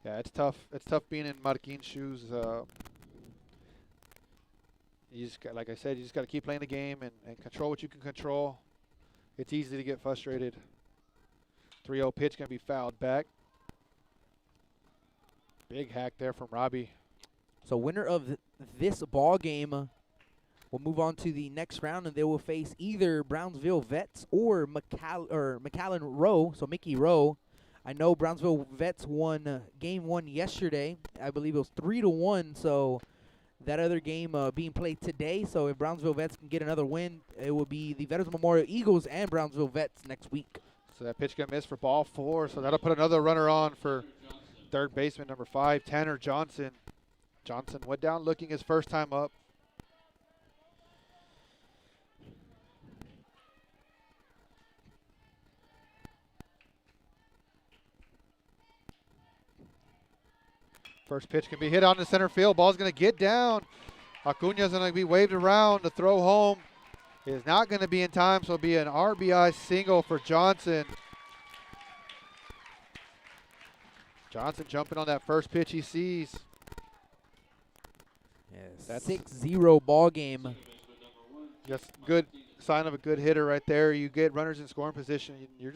Yeah, it's tough. It's tough being in Marquin's shoes. You just got, like I said, you just got to keep playing the game and control what you can control. It's easy to get frustrated. 3-0 pitch going to be fouled back. Big hack there from Robbie. So winner of this ball game will move on to the next round, and they will face either Brownsville Vets or McAllen Rowe. So Mickey Rowe. I know Brownsville Vets won game 1 yesterday. I believe it was 3-1. So that other game being played today. So if Brownsville Vets can get another win, it will be the Veterans Memorial Eagles and Brownsville Vets next week. So that pitch going to miss for ball 4. So that'll put another runner on for third baseman number 5, Tanner Johnson. Johnson went down looking his first time up. First pitch can be hit on the center field. Ball's going to get down. Acuña's going to be waved around. The throw home is not going to be in time, so it'll be an RBI single for Johnson. Johnson jumping on that first pitch he sees. Yes, That's 6-0 ball game. just good sign of a good hitter right there. You get runners in scoring position. You're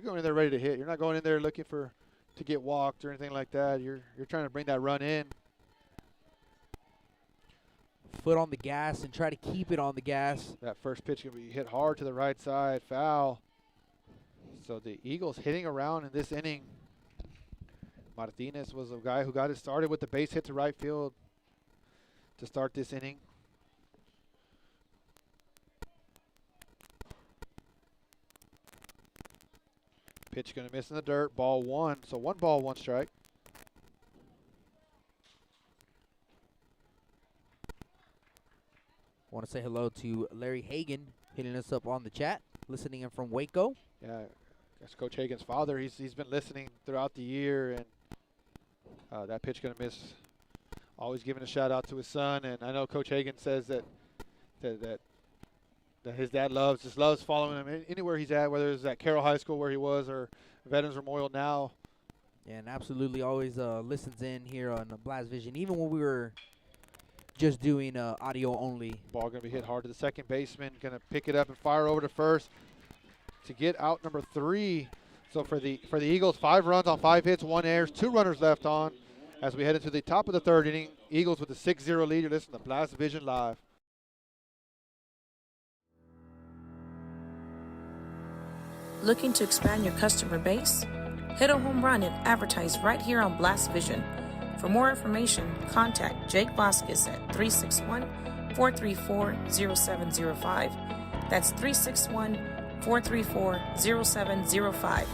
going in there ready to hit. You're not going in there looking to get walked or anything like that. You're trying to bring that run in. Foot on the gas and try to keep it on the gas. That first pitch going to be hit hard to the right side, foul. So the Eagles hitting around in this inning. Martinez was a guy who got it started with the base hit to right field to start this inning. Pitch going to miss in the dirt, ball 1. So 1 ball, 1 strike. I want to say hello to Larry Hagan hitting us up on the chat, listening in from Waco. Yeah, that's Coach Hagan's father. He's been listening throughout the year, and that pitch going to miss. Always giving a shout out to his son, and I know Coach Hagan says that his dad loves following him anywhere he's at, whether it's at Carroll High School where he was or Veterans Memorial now. Yeah, and absolutely always listens in here on Blast Vision, even when we were just doing audio only. Ball going to be hit hard to the second baseman. Going to pick it up and fire over to first to get out number 3. So for the Eagles, 5 runs on 5 hits, 1 error, 2 runners left on. As we head into the top of the 3rd inning, Eagles with a 6-0 lead. You're listening to Blast Vision Live. Looking to expand your customer base? Hit a home run and advertise right here on Blast Vision. For more information, contact Jake Vasquez at 361-434-0705. That's 361-434-0705.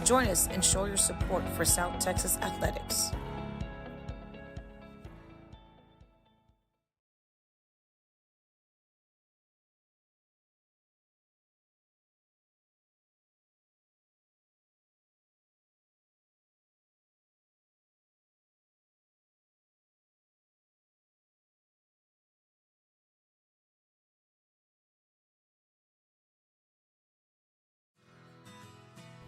Join us and show your support for South Texas athletics.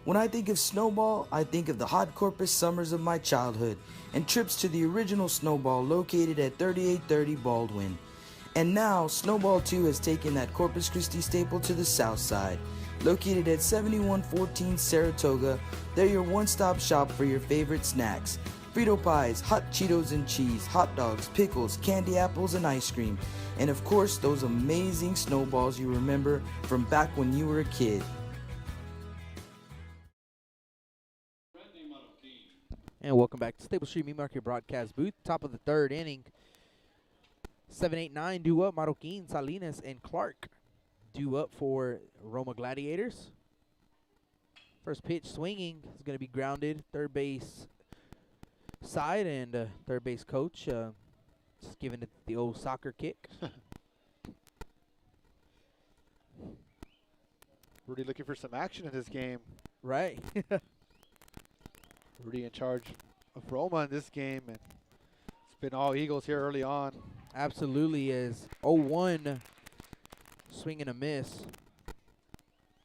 When I think of Snowball, I think of the hot Corpus summers of my childhood and trips to the original Snowball located at 3830 Baldwin. And now, Snowball 2 has taken that Corpus Christi staple to the south side. Located at 7114 Saratoga, they're your one-stop shop for your favorite snacks. Frito pies, hot Cheetos and cheese, hot dogs, pickles, candy apples, and ice cream. And of course, those amazing snowballs you remember from back when you were a kid. And welcome back to Stable Street Meat Market broadcast booth. Top of the 3rd inning. 7-8-9 due up. Marroquin, Salinas, and Clark due up for Roma Gladiators. First pitch swinging is going to be grounded. Third base side, and third base coach just giving it the old soccer kick. Rudy looking for some action in this game. Right. Rudy in charge of Roma in this game, and it's been all Eagles here early on. Absolutely is 0-1 swing and a miss.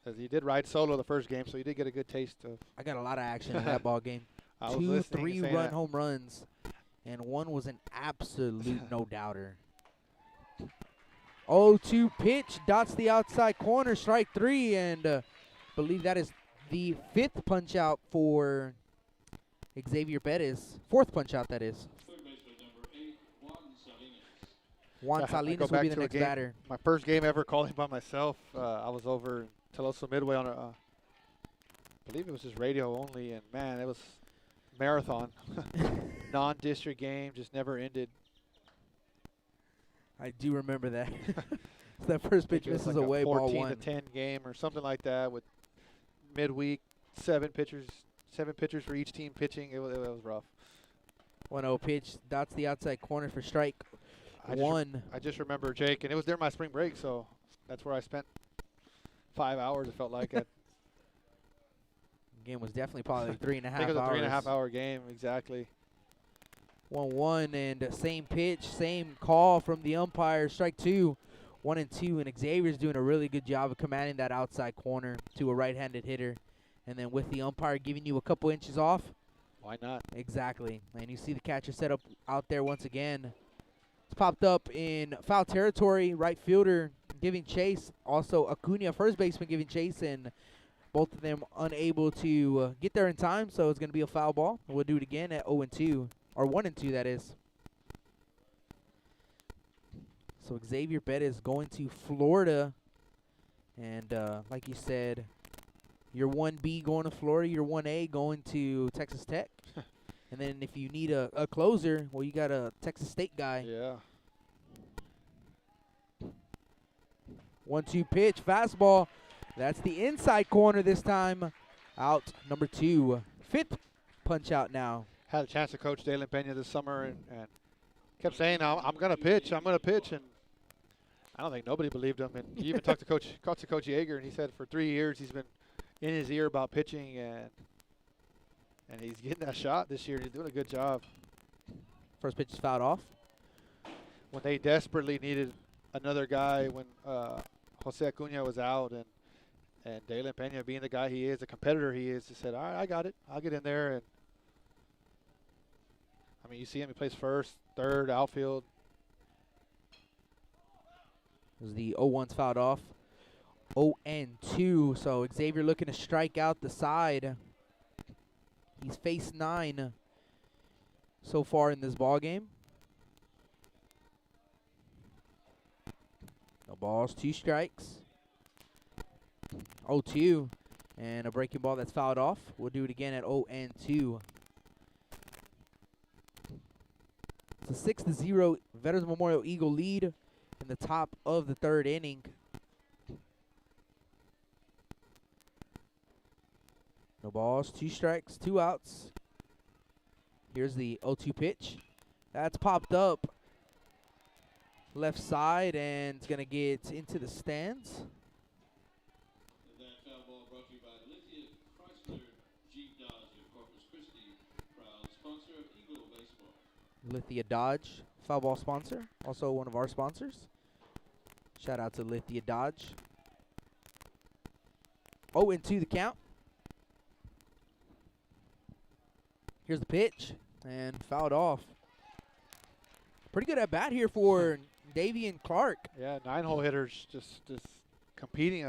As he did ride solo the first game, so he did get a good taste of. I got a lot of action in that ball game. was 2 listening and saying 3-run that. home runs, and one was an absolute no-doubter. 0-2 pitch, dots the outside corner, strike 3, and believe that is the 5th punch-out for Xavier Perez. 4th punch-out, that is. Juan I Salinas go will be back the to a next game- batter. My first game ever calling by myself. I was over in Teloso Midway on I believe it was just radio only, and man, it was marathon. Non-district game, just never ended. I do remember that. That first pitch It was misses like away, a ball 14 one. to 10 game or something like that with midweek, 7 pitchers for each team pitching. It was rough. 1-0 pitch, dots the outside corner for strike I 1. I just remember Jake, and it was during my spring break, so that's where I spent 5 hours. It felt like at Game was definitely probably 3.5 I think it was a hours. 3.5 hour game exactly. 1-1 and same pitch, same call from the umpire. Strike 2, 1-2, and Xavier's doing a really good job of commanding that outside corner to a right-handed hitter. And then with the umpire giving you a couple inches off. Why not? Exactly. And you see the catcher set up out there once again. It's popped up in foul territory, right fielder giving chase. Also Acuna, first baseman, giving chase, and both of them unable to get there in time, so it's going to be a foul ball. We'll do it again at 0-2, or 1-2, that is. So Xavier Perez going to Florida, and like you said, your 1B going to Florida, your 1A going to Texas Tech. And then if you need a closer, well, you got a Texas State guy. Yeah. 1-2 pitch, fastball. That's the inside corner this time. Out number 2. 5th punch out now. Had a chance to coach Dalen Pena this summer and kept saying, I'm going to pitch. I'm going to pitch. And I don't think nobody believed him. And he even talked to Coach Yeager, and he said for 3 years he's been in his ear about pitching, and he's getting that shot this year. He's doing a good job. First pitch is fouled off. When they desperately needed another guy when Jose Acuna was out, and Dalen Pena, being the guy he is, the competitor he is, he said, all right, I got it. I'll get in there. And I mean, you see him, he plays first, third, outfield. As the 0-1's fouled off. 0-2. So Xavier looking to strike out the side. He's faced 9 so far in this ball game. No balls, 2 strikes. 0-2. And a breaking ball that's fouled off. We'll do it again at 0-2. It's a 6-0 Veterans Memorial Eagle lead in the top of the 3rd inning. No balls, 2 strikes, 2 outs. Here's the 0-2 pitch. That's popped up left side, and it's going to get into the stands. That foul ball brought to you by Lithia Chrysler Jeep Dodge of Corpus Christi, proud sponsor of Eagle Baseball. Lithia Dodge, foul ball sponsor, also one of our sponsors. Shout out to Lithia Dodge. 0-2 the count. Here's the pitch, and fouled off. Pretty good at bat here for Davian Clark. Yeah, 9-hole hitters just competing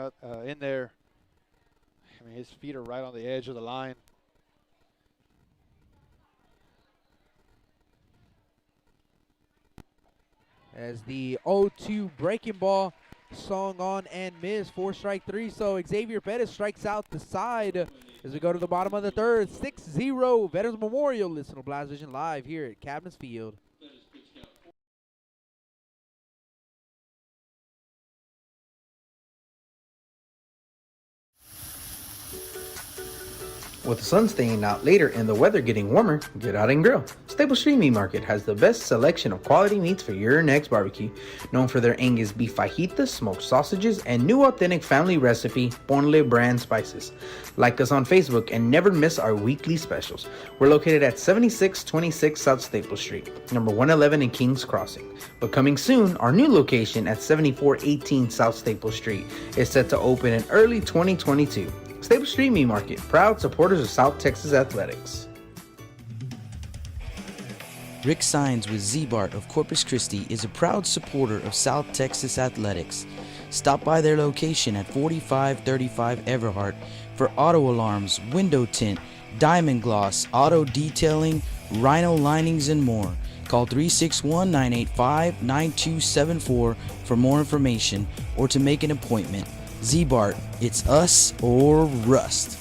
in there. I mean, his feet are right on the edge of the line. As the 0-2 breaking ball swung on and missed for strike 3. So Xavier Perez strikes out the side as we go to the bottom of the 3rd. 6-0 Veterans Memorial. Listen to Blast Vision live here at Cabinets Field. With the sun staying out later and the weather getting warmer, get out and grill. Stable Street Meat Market has the best selection of quality meats for your next barbecue. Known for their Angus beef fajitas, smoked sausages, and new authentic family recipe Ponle brand spices. Like us on Facebook and never miss our weekly specials. We're located at 7626 South Staple Street, number 111 in Kings Crossing. But coming soon, our new location at 7418 South Staple Street is set to open in early 2022. Stable Street Meat Market, proud supporters of South Texas athletics. Rick Sines with Z-Bart of Corpus Christi is a proud supporter of South Texas athletics. Stop by their location at 4535 Everhart for auto alarms, window tint, diamond gloss, auto detailing, rhino linings, and more. Call 361-985-9274 for more information or to make an appointment. Z-Bart, it's us or rust.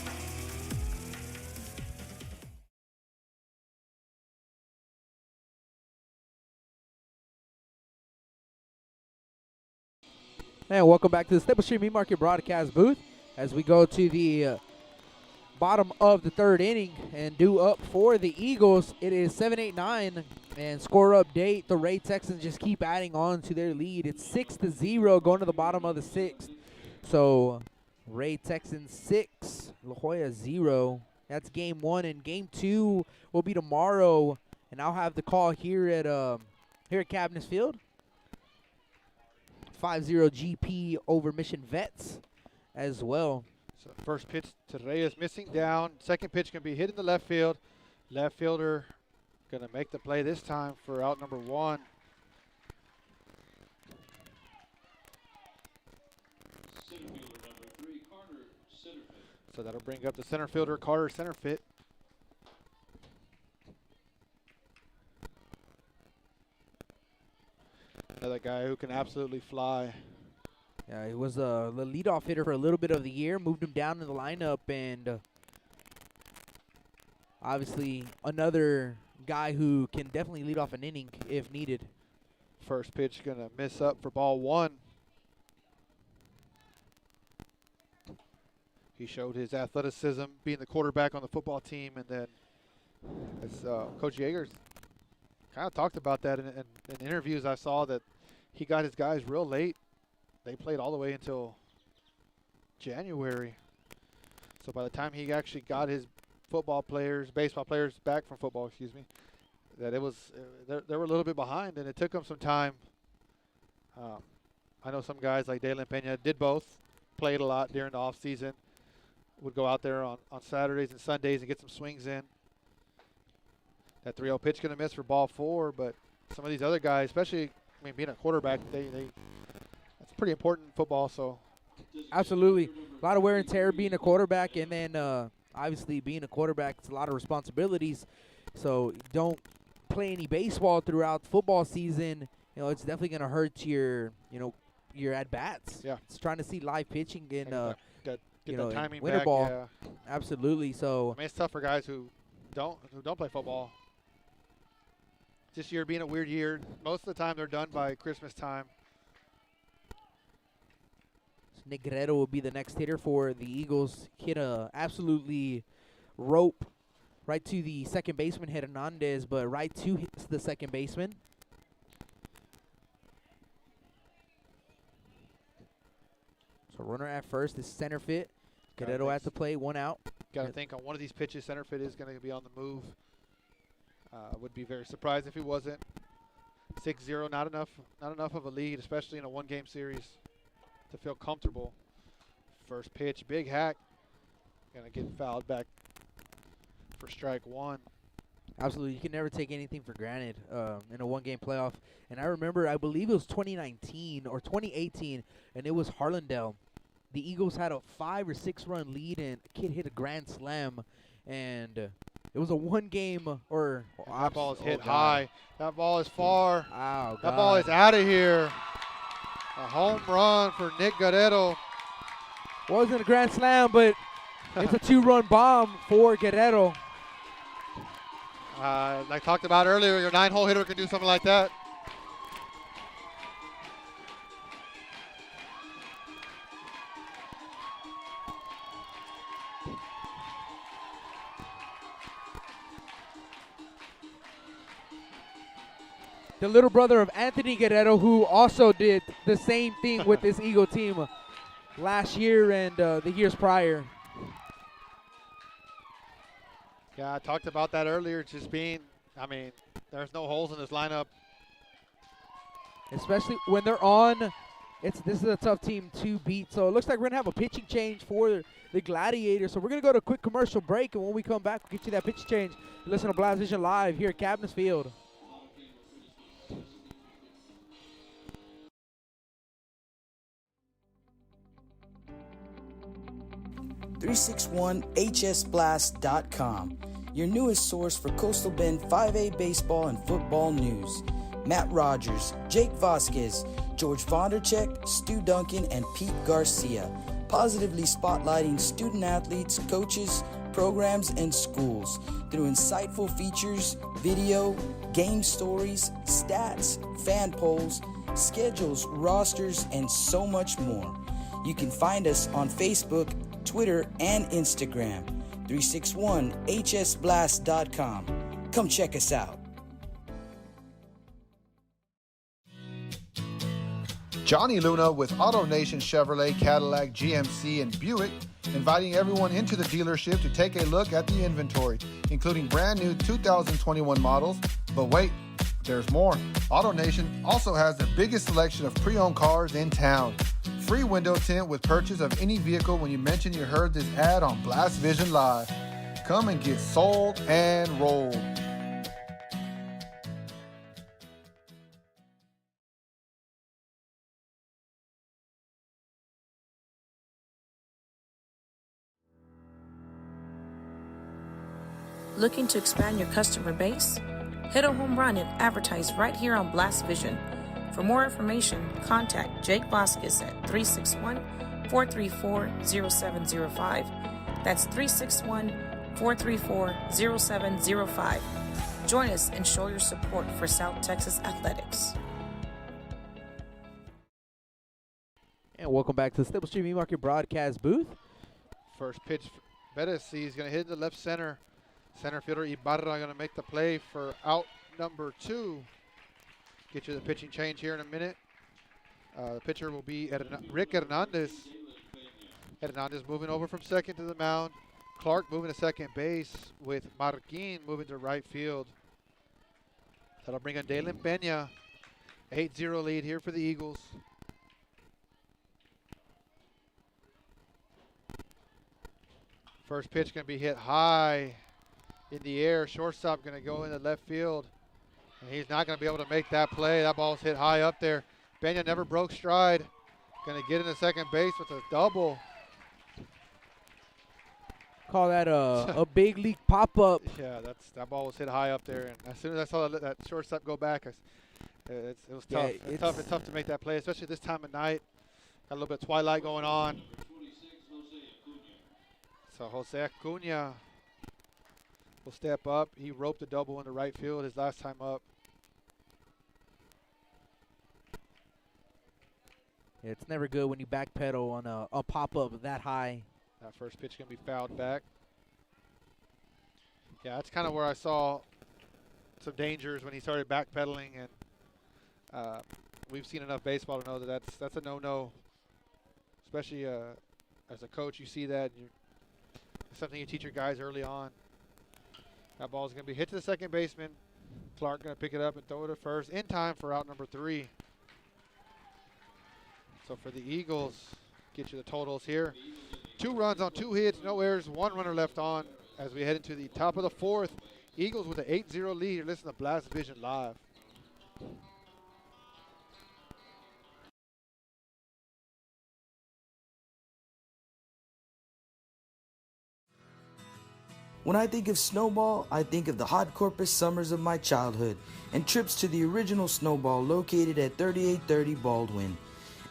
And welcome back to the Staples Street Meat Market broadcast booth as we go to the bottom of the third inning and due up for the Eagles. It is 7-8-9 and score update. The Ray Texans just keep adding on to their lead. It's 6-0 going to the bottom of the sixth. So Ray Texans 6, La Jolla 0. That's game one, and game two will be tomorrow. And I'll have the call here at Cabinets Field. 5-0 GP over Mission Vets as well. So first pitch today is missing down. Second pitch can be hit in the left field. Left fielder going to make the play this time for out number one. Center fielder number 3, Carter Centerfit. So that'll bring up the center fielder, Carter Centerfit. Another guy who can absolutely fly. Yeah, he was the leadoff hitter for a little bit of the year, moved him down in the lineup, and obviously another guy who can definitely lead off an inning if needed. First pitch going to miss up for ball one. He showed his athleticism being the quarterback on the football team, and then as Coach Yeager's kind of talked about that in interviews I saw, that he got his guys real late. They played all the way until January. So by the time he actually got his baseball players back from football, that it was they were a little bit behind, and it took them some time. I know some guys like Dalen Pena did both, played a lot during the off season, would go out there on Saturdays and Sundays and get some swings in. That 3-0 pitch going to miss for ball four, but some of these other guys, especially, being a quarterback, that's pretty important in football. So, absolutely, a lot of wear and tear being a quarterback, and then obviously being a quarterback, it's a lot of responsibilities. So don't play any baseball throughout football season. It's definitely going to hurt your at bats. Yeah, it's trying to see live pitching in get the timing winter back, ball. Yeah. Absolutely. So it's tough for guys who don't play football. This year being a weird year, most of the time they're done by Christmas time. Nick Guerrero will be the next hitter for the Eagles. Hit a absolutely rope right to the second baseman, hit Hernandez, but right to the second baseman. So runner at first is center fit. Guerrero at the plate, one out. Got to think on one of these pitches, center fit is going to be on the move. Would be very surprised if he wasn't. 6-0, not enough of a lead, especially in a one-game series, to feel comfortable. First pitch, big hack, gonna get fouled back for strike one. Absolutely, you can never take anything for granted in a one-game playoff. And I remember, I believe it was 2019 or 2018, and it was Harlandale. The Eagles had a 5 or 6 run lead, and a kid hit a grand slam, and it was a one-game that ball is hit high. That ball is far. Oh, that ball is out of here. A home run for Nick Guerrero. Wasn't a grand slam, but it's a 2-run bomb for Guerrero. Like I talked about earlier, your 9-hole hitter can do something like that. The little brother of Anthony Guerrero, who also did the same thing with this Eagle team last year and the years prior. Yeah, I talked about that earlier. Just being, there's no holes in this lineup. Especially when they're on, this is a tough team to beat. So it looks like we're going to have a pitching change for the Gladiators. So we're going to go to a quick commercial break, and when we come back, we'll get you that pitch change. You listen to Blast Vision Live here at Cabinets Field. 361hsblast.com, your newest source for Coastal Bend 5A baseball and football news. Matt Rogers, Jake Vasquez, George Vondercheck, Stu Duncan, and Pete Garcia, positively spotlighting student athletes, coaches, programs, and schools through insightful features, video, game stories, stats, fan polls, schedules, rosters, and so much more. You can find us on Facebook, Twitter, and Instagram. 361hsblast.com. Come check us out. Johnny Luna with AutoNation Chevrolet, Cadillac, GMC, and Buick, inviting everyone into the dealership to take a look at the inventory, including brand new 2021 models. But wait, there's more. AutoNation also has the biggest selection of pre-owned cars in town. Free window tint with purchase of any vehicle when you mention you heard this ad on Blast Vision Live. Come and get sold and rolled. Looking to expand your customer base? Hit a home run and advertise right here on Blast Vision. For more information, contact Jake Vasquez at 361-434-0705. That's 361-434-0705. Join us and show your support for South Texas athletics. And welcome back to the Staples Street Meat Market broadcast booth. First pitch, Bettis, he's going to hit the left center. Center fielder Ibarra going to make the play for out number 2. Get you the pitching change here in a minute. The pitcher will be Rick Hernandez. Hernandez moving over from second to the mound. Clark moving to second base with Marquin moving to right field. That'll bring in Dalen Peña. 8-0 lead here for the Eagles. First pitch going to be hit high in the air. Shortstop going to go into left field. And he's not going to be able to make that play. That ball's hit high up there. Peña never broke stride. Going to get into second base with a double. Call that a big league pop-up. Yeah, that ball was hit high up there. And as soon as I saw that shortstop go back, it was tough. Yeah, It's tough to make that play, especially this time of night. Got a little bit of twilight going on. So Jose Acuna will step up. He roped a double into right field his last time up. It's never good when you backpedal on a pop-up that high. That first pitch going to be fouled back. Yeah, that's kind of where I saw some dangers when he started backpedaling, and we've seen enough baseball to know that that's a no-no. Especially as a coach, you see that. It's something you teach your guys early on. That ball is going to be hit to the second baseman. Clark going to pick it up and throw it to first in time for out number 3. So for the Eagles, get you the totals here. 2 runs on 2 hits, no errors, 1 runner left on as we head into the top of the 4th. Eagles with an 8-0 lead. You're listening to Blast Vision Live. When I think of Snowball, I think of the hot Corpus summers of my childhood and trips to the original Snowball located at 3830 Baldwin.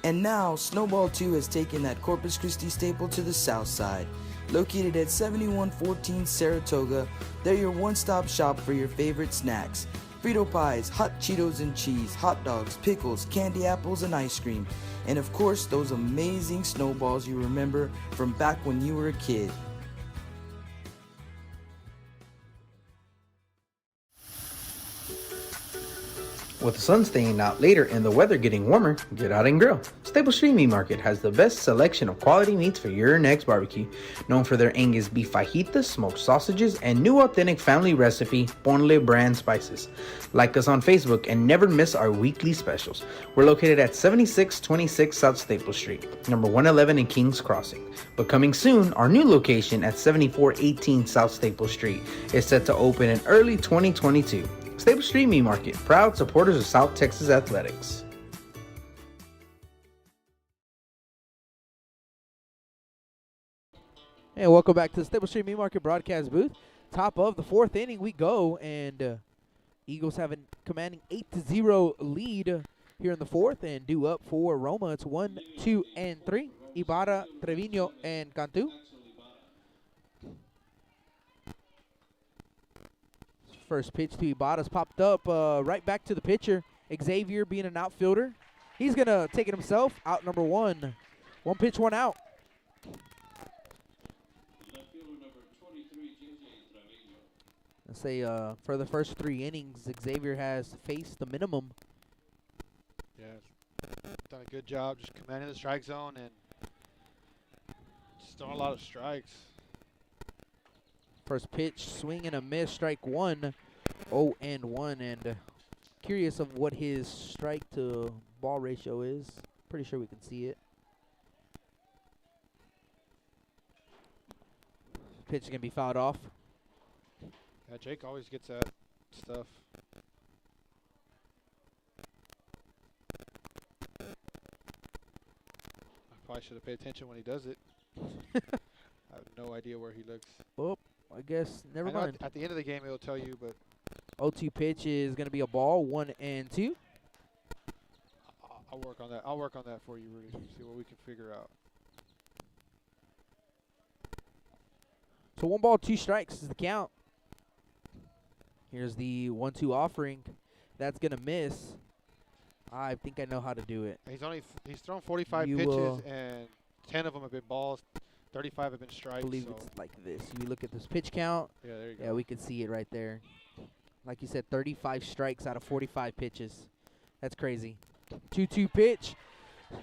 And now, Snowball 2 has taken that Corpus Christi staple to the south side. Located at 7114 Saratoga, they're your one-stop shop for your favorite snacks. Frito pies, hot Cheetos and cheese, hot dogs, pickles, candy apples, and ice cream. And of course, those amazing snowballs you remember from back when you were a kid. With the sun staying out later and the weather getting warmer, get out and grill. Staples Street Meat Market has the best selection of quality meats for your next barbecue. Known for their Angus beef fajitas, smoked sausages, and new authentic family recipe Ponle brand spices. Like us on Facebook and never miss our weekly specials. We're located at 7626 South Staples Street, number 111 in Kings Crossing. But coming soon, our new location at 7418 South Staples Street is set to open in early 2022. Staples Street Meat Market, proud supporters of South Texas athletics. And welcome back to the Stable Street Meat Market broadcast booth. Top of the 4th inning we go, and Eagles have a commanding 8-0 lead here in the 4th, and due up for Roma. It's 1, 2, and 3. Ibarra, Trevino, and Cantu. First pitch to Ibarra's popped up right back to the pitcher. Xavier being an outfielder. He's going to take it himself. Out number 1. 1 pitch, 1 out. I say for the first 3 innings, Xavier has faced the minimum. Yeah, done a good job just commanding the strike zone and just throwing a lot of strikes. First pitch, swing and a miss, strike 1, 0-1, and curious of what his strike to ball ratio is. Pretty sure we can see it. Pitch is going to be fouled off. Yeah, Jake always gets that stuff. I probably should have paid attention when he does it. I have no idea where he looks. Oh, I guess never I know mind. at the end of the game, it'll tell you, but 0-2 pitch is going to be a ball, 1-2. I'll work on that. I'll work on that for you, Rudy. See what we can figure out. So 1 ball, 2 strikes is the count. Here's the 1-2 offering. That's going to miss. I think I know how to do it. He's thrown 45 pitches and 10 of them have been balls. 35 have been strikes. I believe it's like this. You look at this pitch count. Yeah, there you go. Yeah, we can see it right there. Like you said, 35 strikes out of 45 pitches. That's crazy. 2-2 pitch.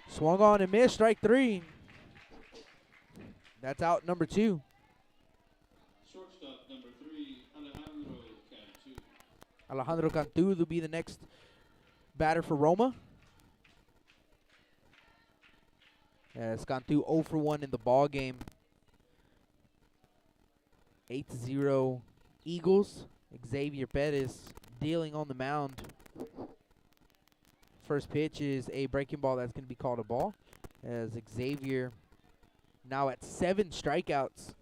Swung on and missed. Strike 3. That's out number 2. Shortstop number 3, Alejandro Cantu. Alejandro Cantu will be the next batter for Roma. As Cantu 0 for 1 in the ball game. 8-0 Eagles. Xavier Perez dealing on the mound. First pitch is a breaking ball that's going to be called a ball. As Xavier now at 7 strikeouts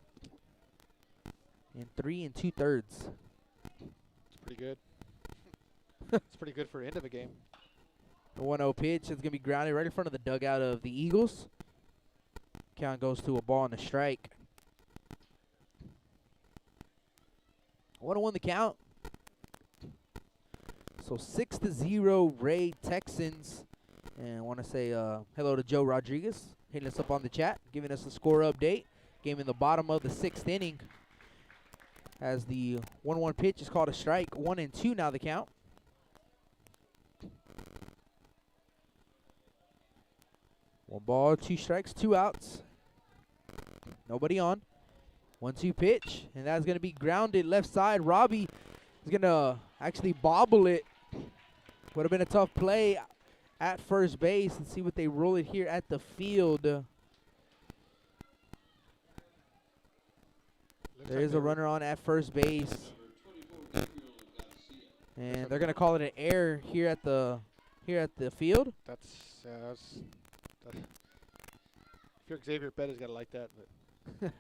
in 3 2/3. It's pretty good. It's pretty good for end of a game. The 1-0 pitch is going to be grounded right in front of the dugout of the Eagles. Count goes to a ball and a strike. 1-1 the count. So 6-0 Ray Texans. And I want to say hello to Joe Rodriguez hitting us up on the chat, giving us a score update. Game in the bottom of the 6th inning. As the 1-1 pitch is called a strike. 1-2 now the count. One ball, 2 strikes, 2 outs. Nobody on. 1-2 pitch, and that's going to be grounded left side. Robbie is going to actually bobble it. Would have been a tough play at first base. Let's see what they roll it here at the field. There is a runner on at first base. And they're going to call it an error here at the field. If you're Xavier Perez, gotta like that. But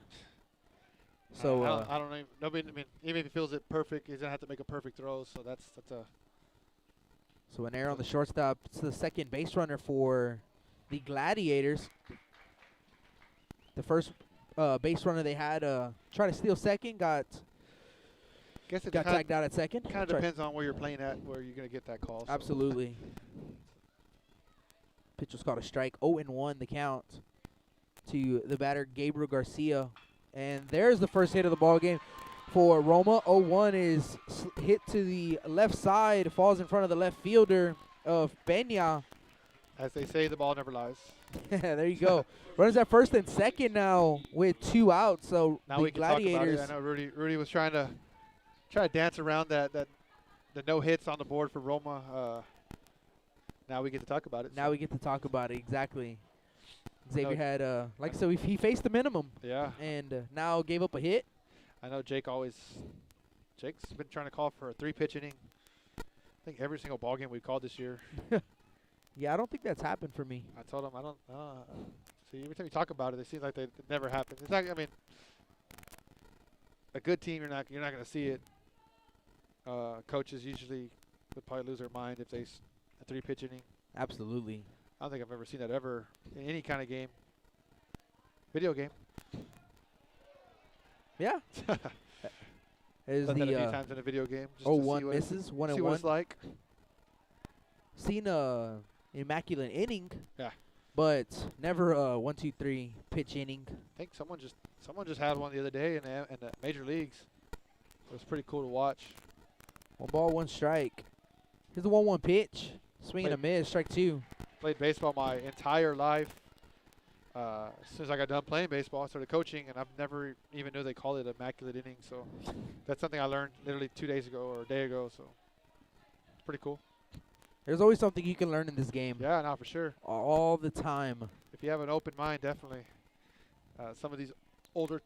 So I don't know. Nobody. I mean, even if he feels it perfect, he's gonna have to make a perfect throw. So that's a. So an error on the shortstop. It's the second base runner for the Gladiators. The first base runner they had try to steal second, got tagged out at second. Kind of depends on where you're playing at, where you're gonna get that call. So. Absolutely. Pitch was called a strike. 0-1 the count to the batter Gabriel Garcia. And there's the first hit of the ball game for Roma. 0-1 is hit to the left side, falls in front of the left fielder of Peña. As they say, the ball never lies. There you go. Runners at first and second now with 2 outs. So Now the we can talk Gladiators. about it. I know Rudy was trying to dance around the no hits on the board for Roma. Now we get to talk about it. Now we get to talk about it, exactly. Xavier had, like I said, he faced the minimum. Yeah. And now gave up a hit. I know Jake's been trying to call for a 3-pitch inning. I think every single ball game we called this year. Yeah, I don't think that's happened for me. I told him I don't. See, every time you talk about it, it seems like it never happens. It's not. I mean, a good team, you're not going to see it. Coaches usually would probably lose their mind if they a 3-pitch inning. Absolutely. I don't think I've ever seen that ever in any kind of game. Video game. Yeah. Is Done that a few the times in a video game. Just oh to see one what misses, 1 see and what 1. it's like. Seen a immaculate inning. Yeah. But never a 1-2-3 pitch inning. I think someone just had one the other day in the major leagues. It was pretty cool to watch. 1 ball, 1 strike. Here's the 1-1 pitch. Swing and a miss. Strike 2. Played baseball my entire life. As soon as I got done playing baseball, I started coaching, and I've never even knew they called it immaculate inning. So that's something I learned literally 2 days ago or a day ago. So it's pretty cool. There's always something you can learn in this game. Yeah, no, for sure. All the time. If you have an open mind, definitely. Some of these older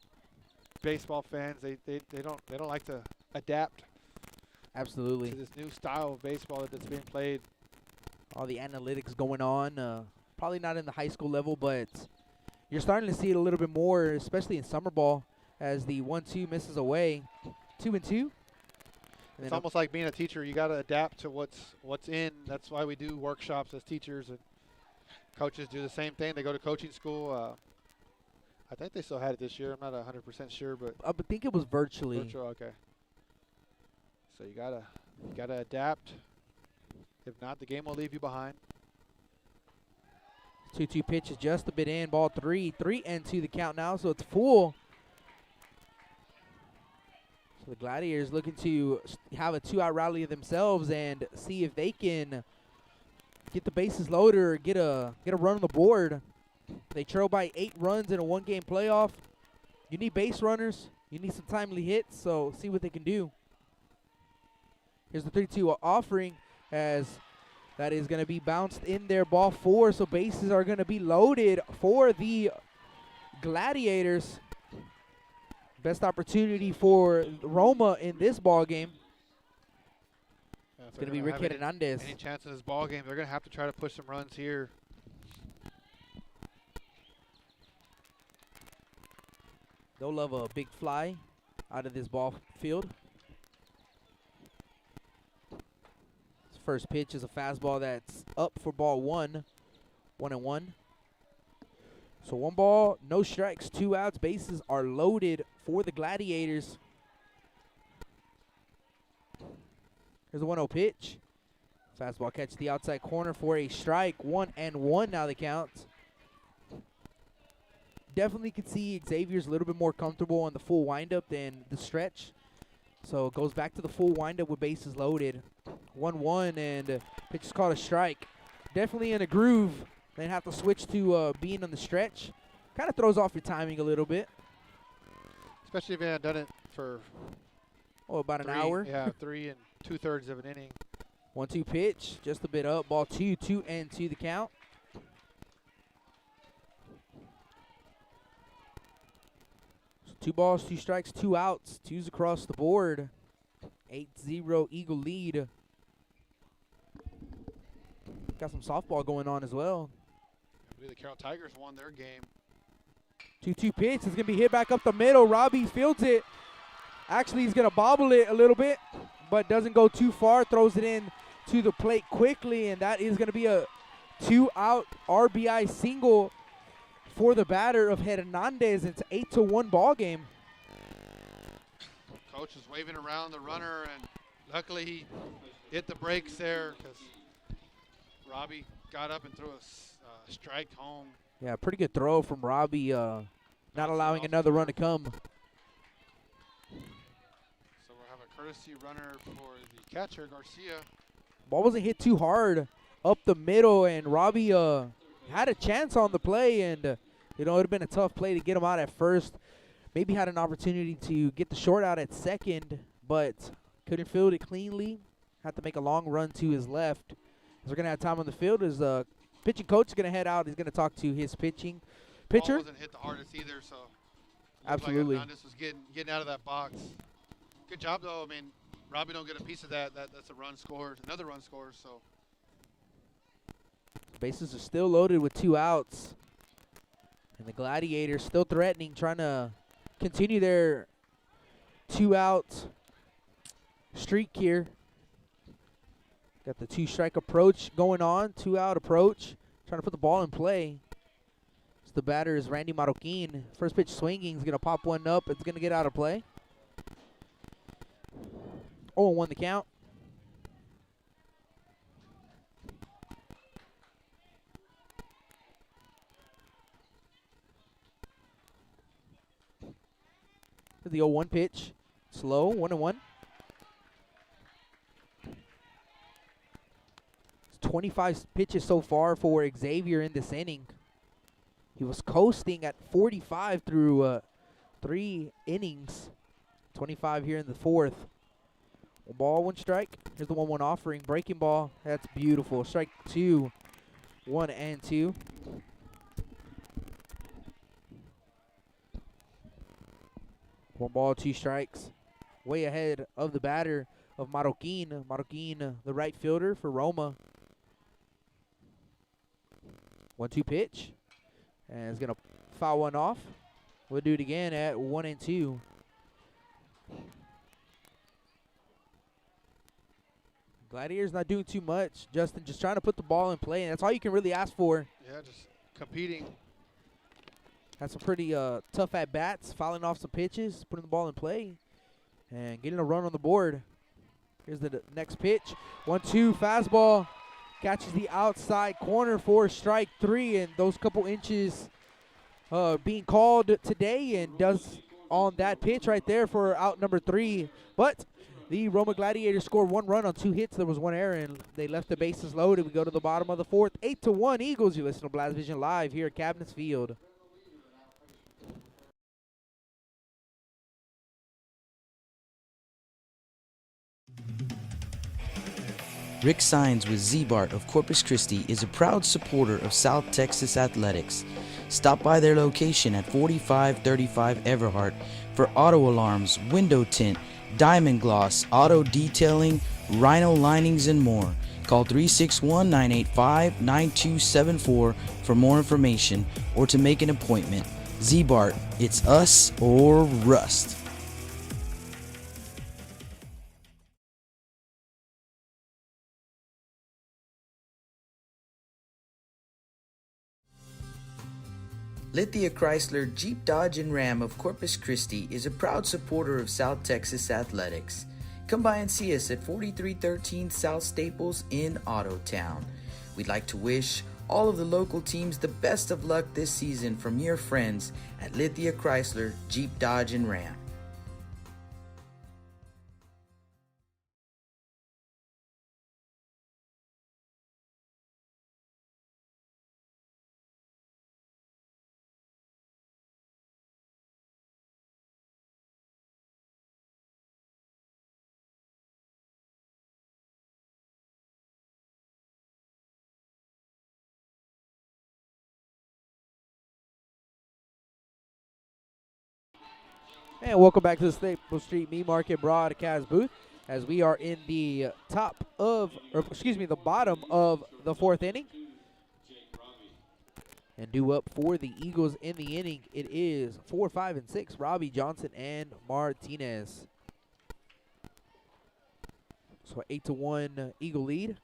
baseball fans, they don't like to adapt Absolutely. to this new style of baseball that's being played. All the analytics going on. Probably not in the high school level, but you're starting to see it a little bit more, especially in summer ball, as the 1-2 misses away. 2-2. It's almost like being a teacher. You got to adapt to what's in. That's why we do workshops as teachers, and coaches do the same thing. They go to coaching school. I think they still had it this year. I'm not 100% sure, but I think it was virtually. virtual. Okay. So you gotta adapt. If not, the game will leave you behind. 2-2 pitch is just a bit in. Ball 3. 3-2 the count now, so it's full. So the Gladiators looking to have a 2-out rally themselves and see if they can get the bases loaded or get a run on the board. They trail by 8 runs in a 1-game playoff. You need base runners. You need some timely hits, so see what they can do. Here's the 3-2 offering, as that is going to be bounced in there. Ball 4, so bases are going to be loaded for the Gladiators. Best opportunity for Roma in this ball game. Yeah, It's going to be Rick Hernandez. Any chance in this ball game, they're going to have to try to push some runs here. They'll love a big fly out of this ball field. His first pitch is a fastball that's up for ball 1. 1-1. So 1 ball, no strikes, 2 outs. Bases are loaded for the Gladiators. Here's the 1-0 pitch. Fastball catch the outside corner for a strike. 1-1 now the count. Definitely could see Xavier's a little bit more comfortable on the full windup than the stretch. So it goes back to the full windup with bases loaded. 1-1 and pitch is called a strike. Definitely in a groove. Then have to switch to being on the stretch. Kind of throws off your timing a little bit. Especially if you haven't done it for About an hour. Yeah, 3 2/3 of an inning. 1-2 pitch, just a bit up. Ball 2, 2-2 the count. So 2 balls, 2 strikes, 2 outs. 2s across the board. 8-0 Eagle lead. Got some softball going on as well. I believe the Carroll Tigers won their game. 2-2 pitch. It's going to be hit back up the middle. Robbie fields it. Actually, he's going to bobble it a little bit, but doesn't go too far. Throws it in to the plate quickly, and that is going to be a 2-out RBI single for the batter of Hernandez. It's 8-1 ball game. Coach is waving around the runner, and luckily he hit the brakes there because Robbie got up and threw a strike home. Yeah, pretty good throw from Robbie, not allowing another run to come. So we'll have a courtesy runner for the catcher, Garcia. Ball wasn't hit too hard up the middle, and Robbie had a chance on the play, and it would have been a tough play to get him out at first. Maybe had an opportunity to get the short out at second, but couldn't field it cleanly. Had to make a long run to his left. As we're going to have time on the field, his pitching coach is going to head out. He's going to talk to his pitcher. Ball wasn't hit the hardest either, so absolutely. Like Hernandez was getting out of that box. Good job, though. I mean, Robbie don't get a piece of that. That's a run scored, another run scored. So bases are still loaded with 2 outs, and the Gladiators still threatening, trying to continue their 2-out streak here. Got the 2-strike approach going on. 2-out approach. Trying to put the ball in play. So the batter is Randy Marroquin. First pitch swinging. He's going to pop one up. It's going to get out of play. 0-1 the count. The 0-1 pitch. Slow. 1-1. 25 pitches so far for Xavier in this inning. He was coasting at 45 through 3 innings. 25 here in the 4th. 1 ball, 1 strike. Here's the 1-1 offering. Breaking ball. That's beautiful. Strike 2. 1 and 2. One ball, 2 strikes. Way ahead of the batter of Marroquin. Marroquin, the right fielder for Roma. 1-2 pitch. And it's going to foul one off. We'll do it again at 1 and 2. Gladiators not doing too much. Justin just trying to put the ball in play, and that's all you can really ask for. Yeah, just competing. That's some pretty tough at-bats, fouling off some pitches, putting the ball in play, and getting a run on the board. Here's the next pitch. 1-2 fastball. Catches the outside corner for strike 3, and those couple inches being called today, and does on that pitch right there for out number 3. But the Roma Gladiators scored 1 run on 2 hits. There was 1 error, and they left the bases loaded. We go to the bottom of the 4th. 8-1 Eagles. You listen to Blast Vision Live here at Cabinets Field. Rick Sines with Z-Bart of Corpus Christi is a proud supporter of South Texas Athletics. Stop by their location at 4535 Everhart for auto alarms, window tint, diamond gloss, auto detailing, rhino linings, and more. Call 361-985-9274 for more information or to make an appointment. Z-Bart, it's us or rust. Lithia Chrysler Jeep Dodge and Ram of Corpus Christi is a proud supporter of South Texas Athletics. Come by and see us at 4313 South Staples in Ottotown. We'd like to wish all of the local teams the best of luck this season from your friends at Lithia Chrysler Jeep Dodge and Ram. And welcome back to the Staples Street Meat Market broadcast booth as we are in the the bottom of the 4th inning. And due up for the Eagles in the inning, it is 4, 5, and 6, Robbie, Johnson, and Martinez. So 8-1 Eagle lead.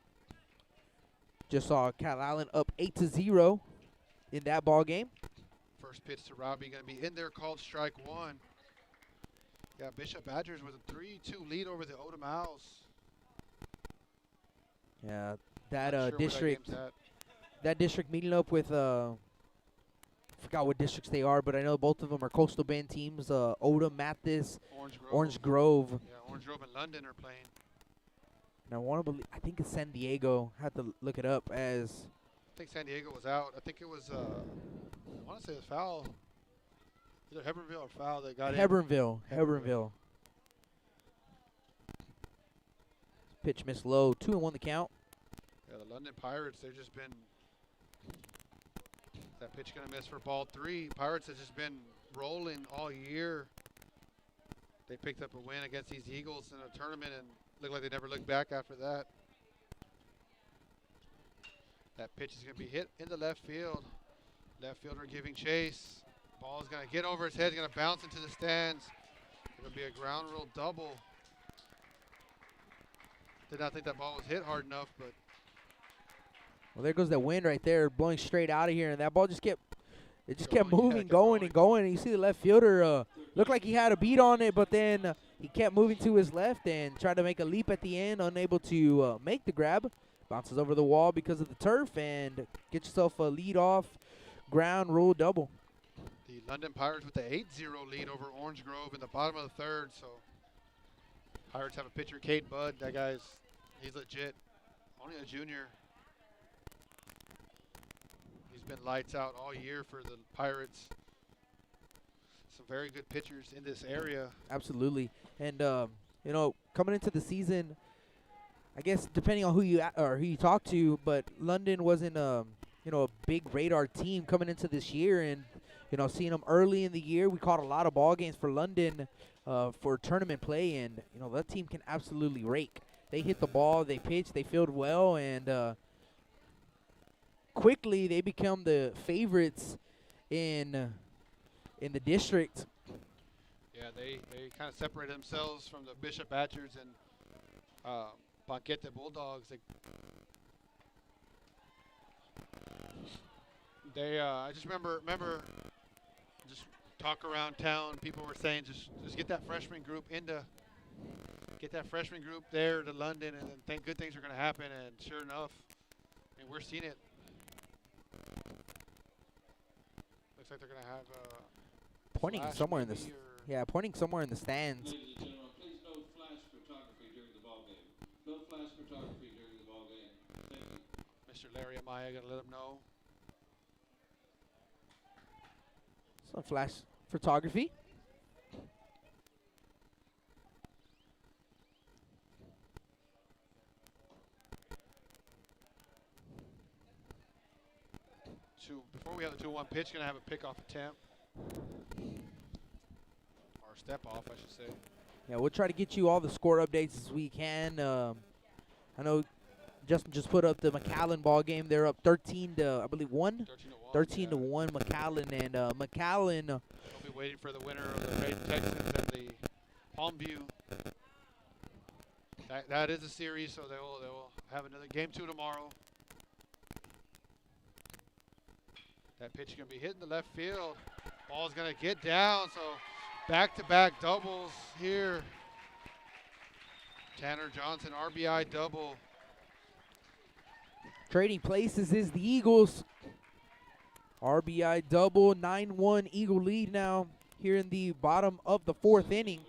Just saw Cal Allen up 8-0 in that ball game. First pitch to Robbie going to be in there, called strike 1. Yeah, Bishop Badgers with a 3-2 lead over the Odom Owls. Yeah, Not sure where district. game's at. That district meeting up with forgot what districts they are, but I know both of them are Coastal Bend teams. Odom, Mathis, Orange Grove. Yeah, Orange Grove and London are playing. And I think it's San Diego. I have to look it up as. I think San Diego was out. I think it was, I want to say it was foul. Either Hebbronville or foul that got in. Hebbronville. Pitch missed low. 2-1 the count. Yeah, the London Pirates, they've just been. That pitch going to miss for ball 3. Pirates have just been rolling all year. They picked up a win against these Eagles in a tournament and looked like they never looked back after that. That pitch is going to be hit in the left field. Left fielder giving chase. Ball is going to get over his head. It's going to bounce into the stands. It'll be a ground rule double. Did not think that ball was hit hard enough, but Well, there goes the wind right there, blowing straight out of here, and that ball just kept Going, yeah, moving, kept going, going. and going. And you see the left fielder looked like he had a beat on it, but then he kept moving to his left and tried to make a leap at the end, unable to make the grab. Bounces over the wall because of the turf, and get yourself a lead-off ground rule double. the London Pirates with the 8-0 lead over Orange Grove in the bottom of the third. So Pirates have a pitcher, Cade Budd. That he's legit. Only a junior. He's been lights out all year for the Pirates. Some very good pitchers in this area. Absolutely. And, you know, coming into the season, I guess depending on who you talk to, but London wasn't, you know, a big radar team coming into this year. And, you know, seeing them early in the year, we caught a lot of ball games for London for tournament play. And, you know, that team can absolutely rake. They hit the ball, they pitched, they fielded well, and quickly they become the favorites in the district. Yeah, they kind of separated themselves from the Bishop Badgers and Banquete Bulldogs. I just remember just talk around town. People were saying just get that freshman group there to London, and then think good things are going to happen. And sure enough, I mean, we're seeing it. Looks like they're going to have Pointing flash somewhere in maybe, the or yeah, pointing somewhere in the stands. Ladies and gentlemen, please no flash photography during the ball game. No flash photography during the ball game. Thank you. Mr. Larry Amaya going to let them know. Some flash photography. Before we have the 2-1 pitch, going to have a pickoff attempt. Or step off, I should say. Yeah, we'll try to get you all the score updates as we can. I know Justin just put up the McAllen ball game. They're up 13 to, I believe, 1. 13 to 1, McAllen. And McAllen. They'll be waiting for the winner of the Red Texans and the Palmview. That is a series, so they will have another game 2 tomorrow. That pitch is going to be hitting the left field. Ball's going to get down, so back-to-back doubles here. Tanner Johnson, RBI double. Trading places is the Eagles. RBI double, 9-1 Eagle lead now here in the bottom of the 4th inning.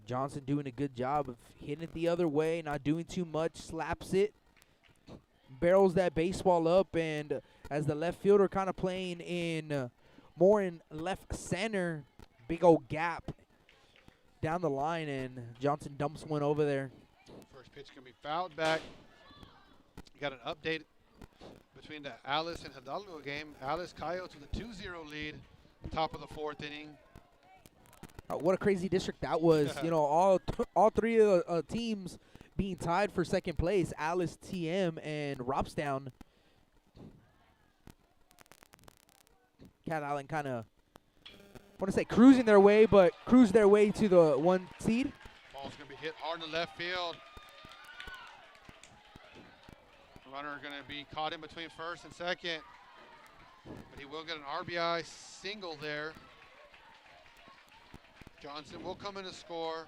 Johnson doing a good job of hitting it the other way, not doing too much, slaps it. Barrels that baseball up, and as the left fielder kind of playing in more in left center, big old gap down the line, and Johnson dumps one over there. First pitch can be fouled back. You got an update between the Alice and Hidalgo game. Alice Coyotes with a 2-0 lead, top of the 4th inning. What a crazy district that was. You know, all three of the teams being tied for second place, Alice, TM, and Robstown. Cat Island kind of, I want to say cruising their way, but cruised their way to the 1 seed. Ball's going to be hit hard in the left field. Runner going to be caught in between first and second, but he will get an RBI single there. Johnson will come in to score.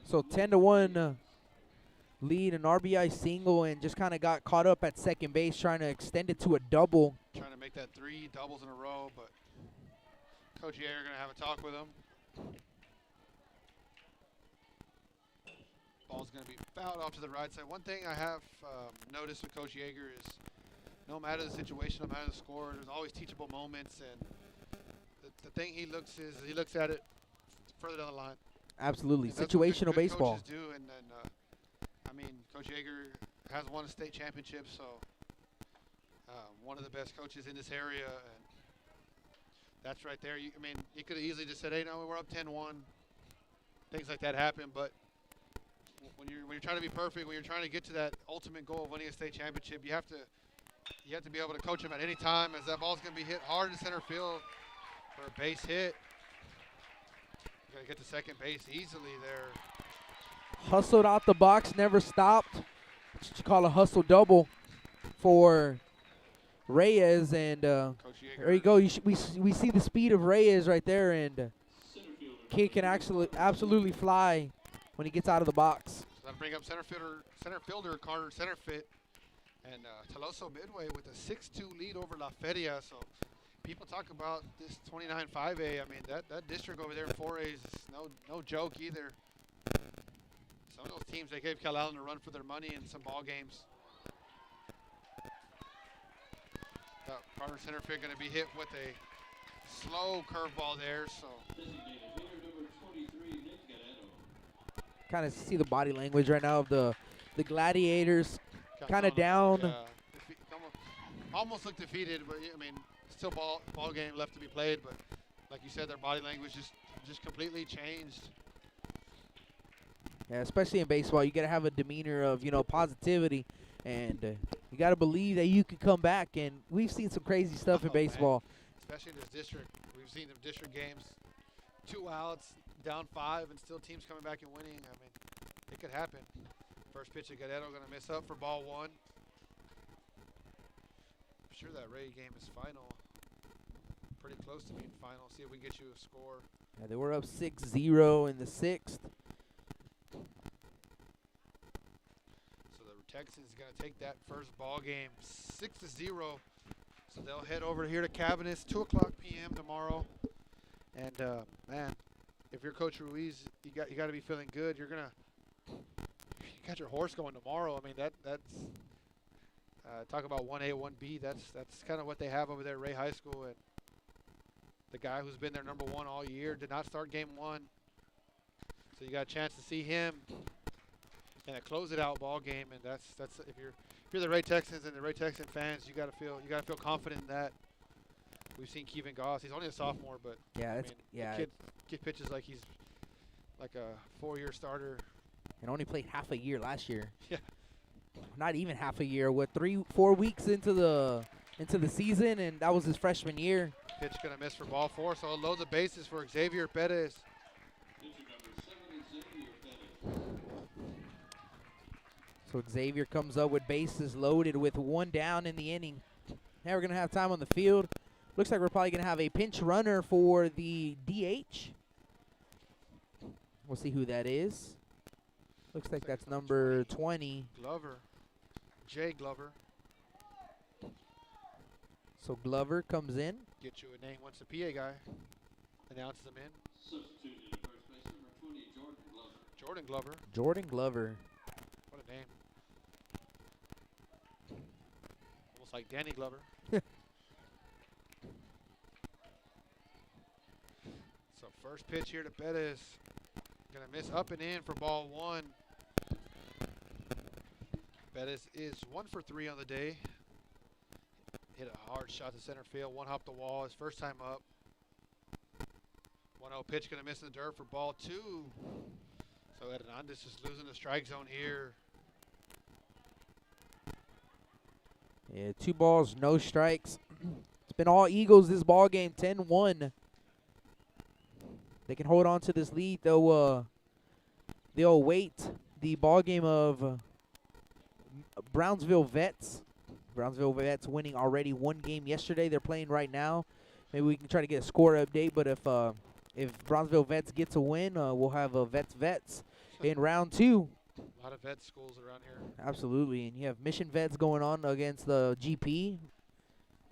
So 10-1 lead, an RBI single, and just kind of got caught up at second base trying to extend it to a double. Trying to make that 3 doubles in a row, but Coach Yeager going to have a talk with him. Ball's going to be fouled off to the right side. One thing I have noticed with Coach Yeager is no matter the situation, no matter the score, there's always teachable moments, and the thing he looks at it further down the line. Absolutely, And that's what situational good baseball. Coaches do, and I mean, Coach Yeager has won a state championship, so one of the best coaches in this area, and that's right there. I mean, he could have easily just said, "Hey, no, we're up 10-1." Things like that happen, but when you're trying to be perfect, when you're trying to get to that ultimate goal of winning a state championship, you have to be able to coach them at any time, as that ball's going to be hit hard in center field for a base hit. You got to get to second base easily there. Hustled out the box, never stopped. What you call a hustle double for Reyes, and there you go. We see the speed of Reyes right there, and kid can actually absolutely fly when he gets out of the box. So that'll bring up center fielder Carter Centerfit, and Teloso Midway with a 6-2 lead over La Feria. So people talk about this 29 5A. I mean, that district over there in 4A is no joke either. Some of those teams, they gave Cal Allen a run for their money in some ball games. Carter Centerfield going to be hit with a slow curveball there. So kind of see the body language right now of the Gladiators, kind of down. Almost looked defeated, but I mean, still ball game left to be played. But like you said, their body language just completely changed. Yeah, especially in baseball, you gotta have a demeanor of positivity, and you gotta believe that you can come back. And we've seen some crazy stuff in baseball, man. Especially in this district. We've seen the district games, 2 outs, down 5, and still teams coming back and winning. I mean, it could happen. First pitch of Gadetto gonna miss up for ball 1. I'm sure that Ray game is final. Pretty close to being final. See if we can get you a score. Yeah, they were up 6-0 in the 6th. Texans going to take that first ball game 6-0. So they'll head over here to Cavanis, 2:00 p.m. tomorrow. And man, if you're Coach Ruiz, you got to be feeling good. You got your horse going tomorrow. I mean, that's talk about 1A, 1B. That's kind of what they have over there at Ray High School. And the guy who's been their number 1 all year did not start game 1. So you got a chance to see him and a close it out ball game, and that's if you're the Ray Texans and the Ray Texan fans, you gotta feel confident in that. We've seen Kevin Goss; he's only a sophomore, but yeah, the kid pitches like he's like a 4-year starter. And only played half a year last year. Yeah, not even half a year. What 3-4 weeks into the season, and that was his freshman year. Pitch gonna miss for ball 4, so he'll load the bases for Xavier Perez. So Xavier comes up with bases loaded with 1 down in the inning. Now we're going to have time on the field. Looks like we're probably going to have a pinch runner for the DH. We'll see who that is. Looks like that's number 20. Glover. Jay Glover. So Glover comes in. Get you a name once the PA guy announces them in. Substituted at first base, number 20, Jordan Glover. Jordan Glover. Jordan Glover. What a name. Almost like Danny Glover. So first pitch here to Perez. Gonna miss up and in for ball 1. Perez is 1 for 3 on the day. Hit a hard shot to center field. 1 hop the wall. His first time up. 1-0 pitch gonna miss in the dirt for ball 2. So Hernandez is losing the strike zone here. Yeah, 2 balls, no strikes. It's been all Eagles this ball game, 10-1. They can hold on to this lead. They'll wait the ball game of Brownsville Vets. Brownsville Vets winning already 1 game yesterday. They're playing right now. Maybe we can try to get a score update. But if Brownsville Vets gets a win, we'll have a Vets in round 2. A lot of vet schools around here. Absolutely, and you have Mission Vets going on against the GP.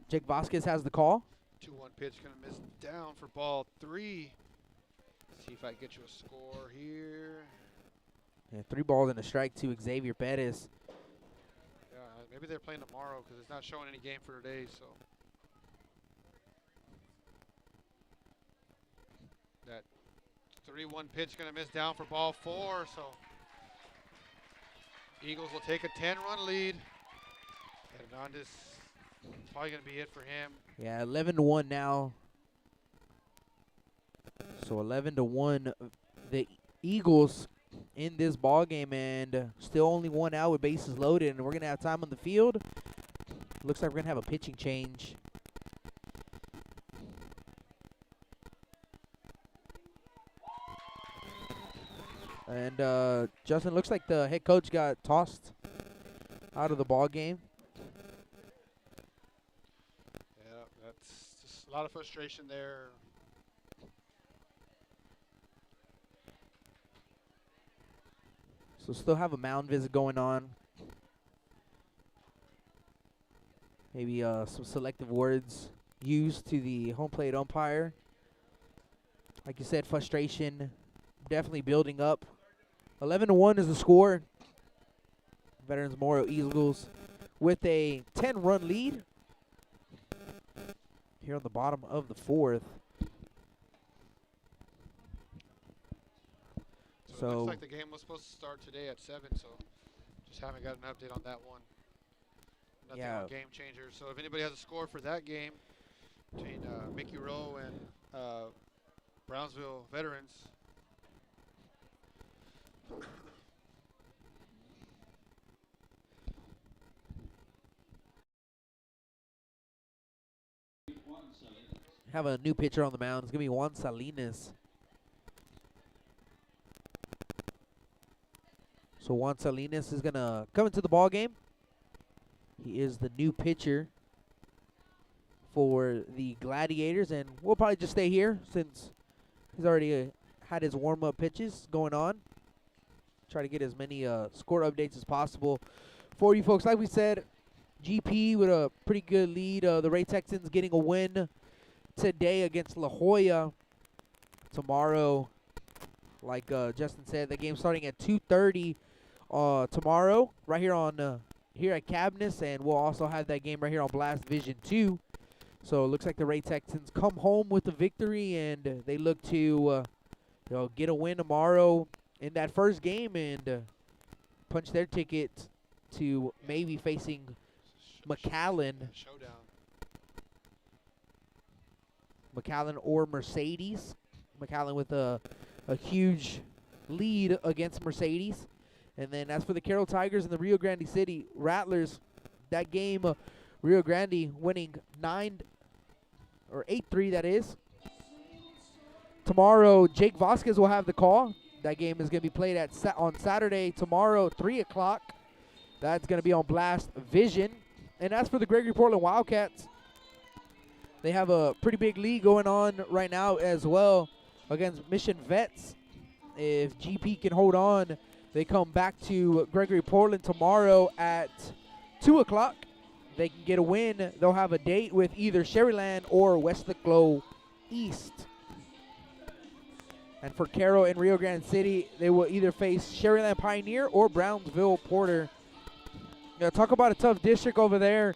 Jake Vasquez has the call. 2-1 pitch gonna miss down for ball 3. See if I can get you a score here. Yeah, 3 balls and a strike to Xavier Perez. Yeah, maybe they're playing tomorrow because it's not showing any game for today. So that 3-1 pitch gonna miss down for ball 4. So Eagles will take a 10-run lead. Hernandez probably going to be it for him. Yeah, 11-1 now. So 11-1. The Eagles in this ball game, and still only 1 out with bases loaded, and we're gonna have time on the field. Looks like we're gonna have a pitching change. And Justin, looks like the head coach got tossed out of the ball game. Yeah, that's just a lot of frustration there. So still have a mound visit going on. Maybe some selective words used to the home plate umpire. Like you said, frustration definitely building up. 11-1 is the score. Veterans Memorial Eagles with a 10-run lead here on the bottom of the fourth. So it looks like the game was supposed to start today at 7, so just haven't got an update on that one. Nothing on game changer. So if anybody has a score for that game between Mickey Rowe and Brownsville Veterans. Have a new pitcher on the mound. It's going to be Juan Salinas. So Juan Salinas is going to come into the ball game. He is the new pitcher for the Gladiators, and we'll probably just stay here since he's already had his warm-up pitches going on. Try to get as many score updates as possible for you folks. Like we said, GP with a pretty good lead. The Ray Texans getting a win today against La Jolla. Tomorrow, like Justin said, the game starting at 2:30 tomorrow, right here on here at Cabness, and we'll also have that game right here on Blast Vision 2. So it looks like the Ray Texans come home with a victory, and they look to get a win tomorrow in that first game and punch their ticket to maybe facing McAllen. Showdown. McAllen or Mercedes. McAllen with a huge lead against Mercedes. And then as for the Carroll Tigers and the Rio Grande City Rattlers, that game, Rio Grande winning 8-3, that is. Tomorrow, Jake Vasquez will have the call. That game is going to be played on Saturday tomorrow, 3 o'clock. That's going to be on Blast Vision. And as for the Gregory Portland Wildcats, they have a pretty big lead going on right now as well against Mission Vets. If GP can hold on, they come back to Gregory Portland tomorrow at 2 o'clock. They can get a win. They'll have a date with either Sherryland or Westlake East. And for Carroll and Rio Grande City, they will either face Sherryland Pioneer or Brownsville Porter. Talk about a tough district over there.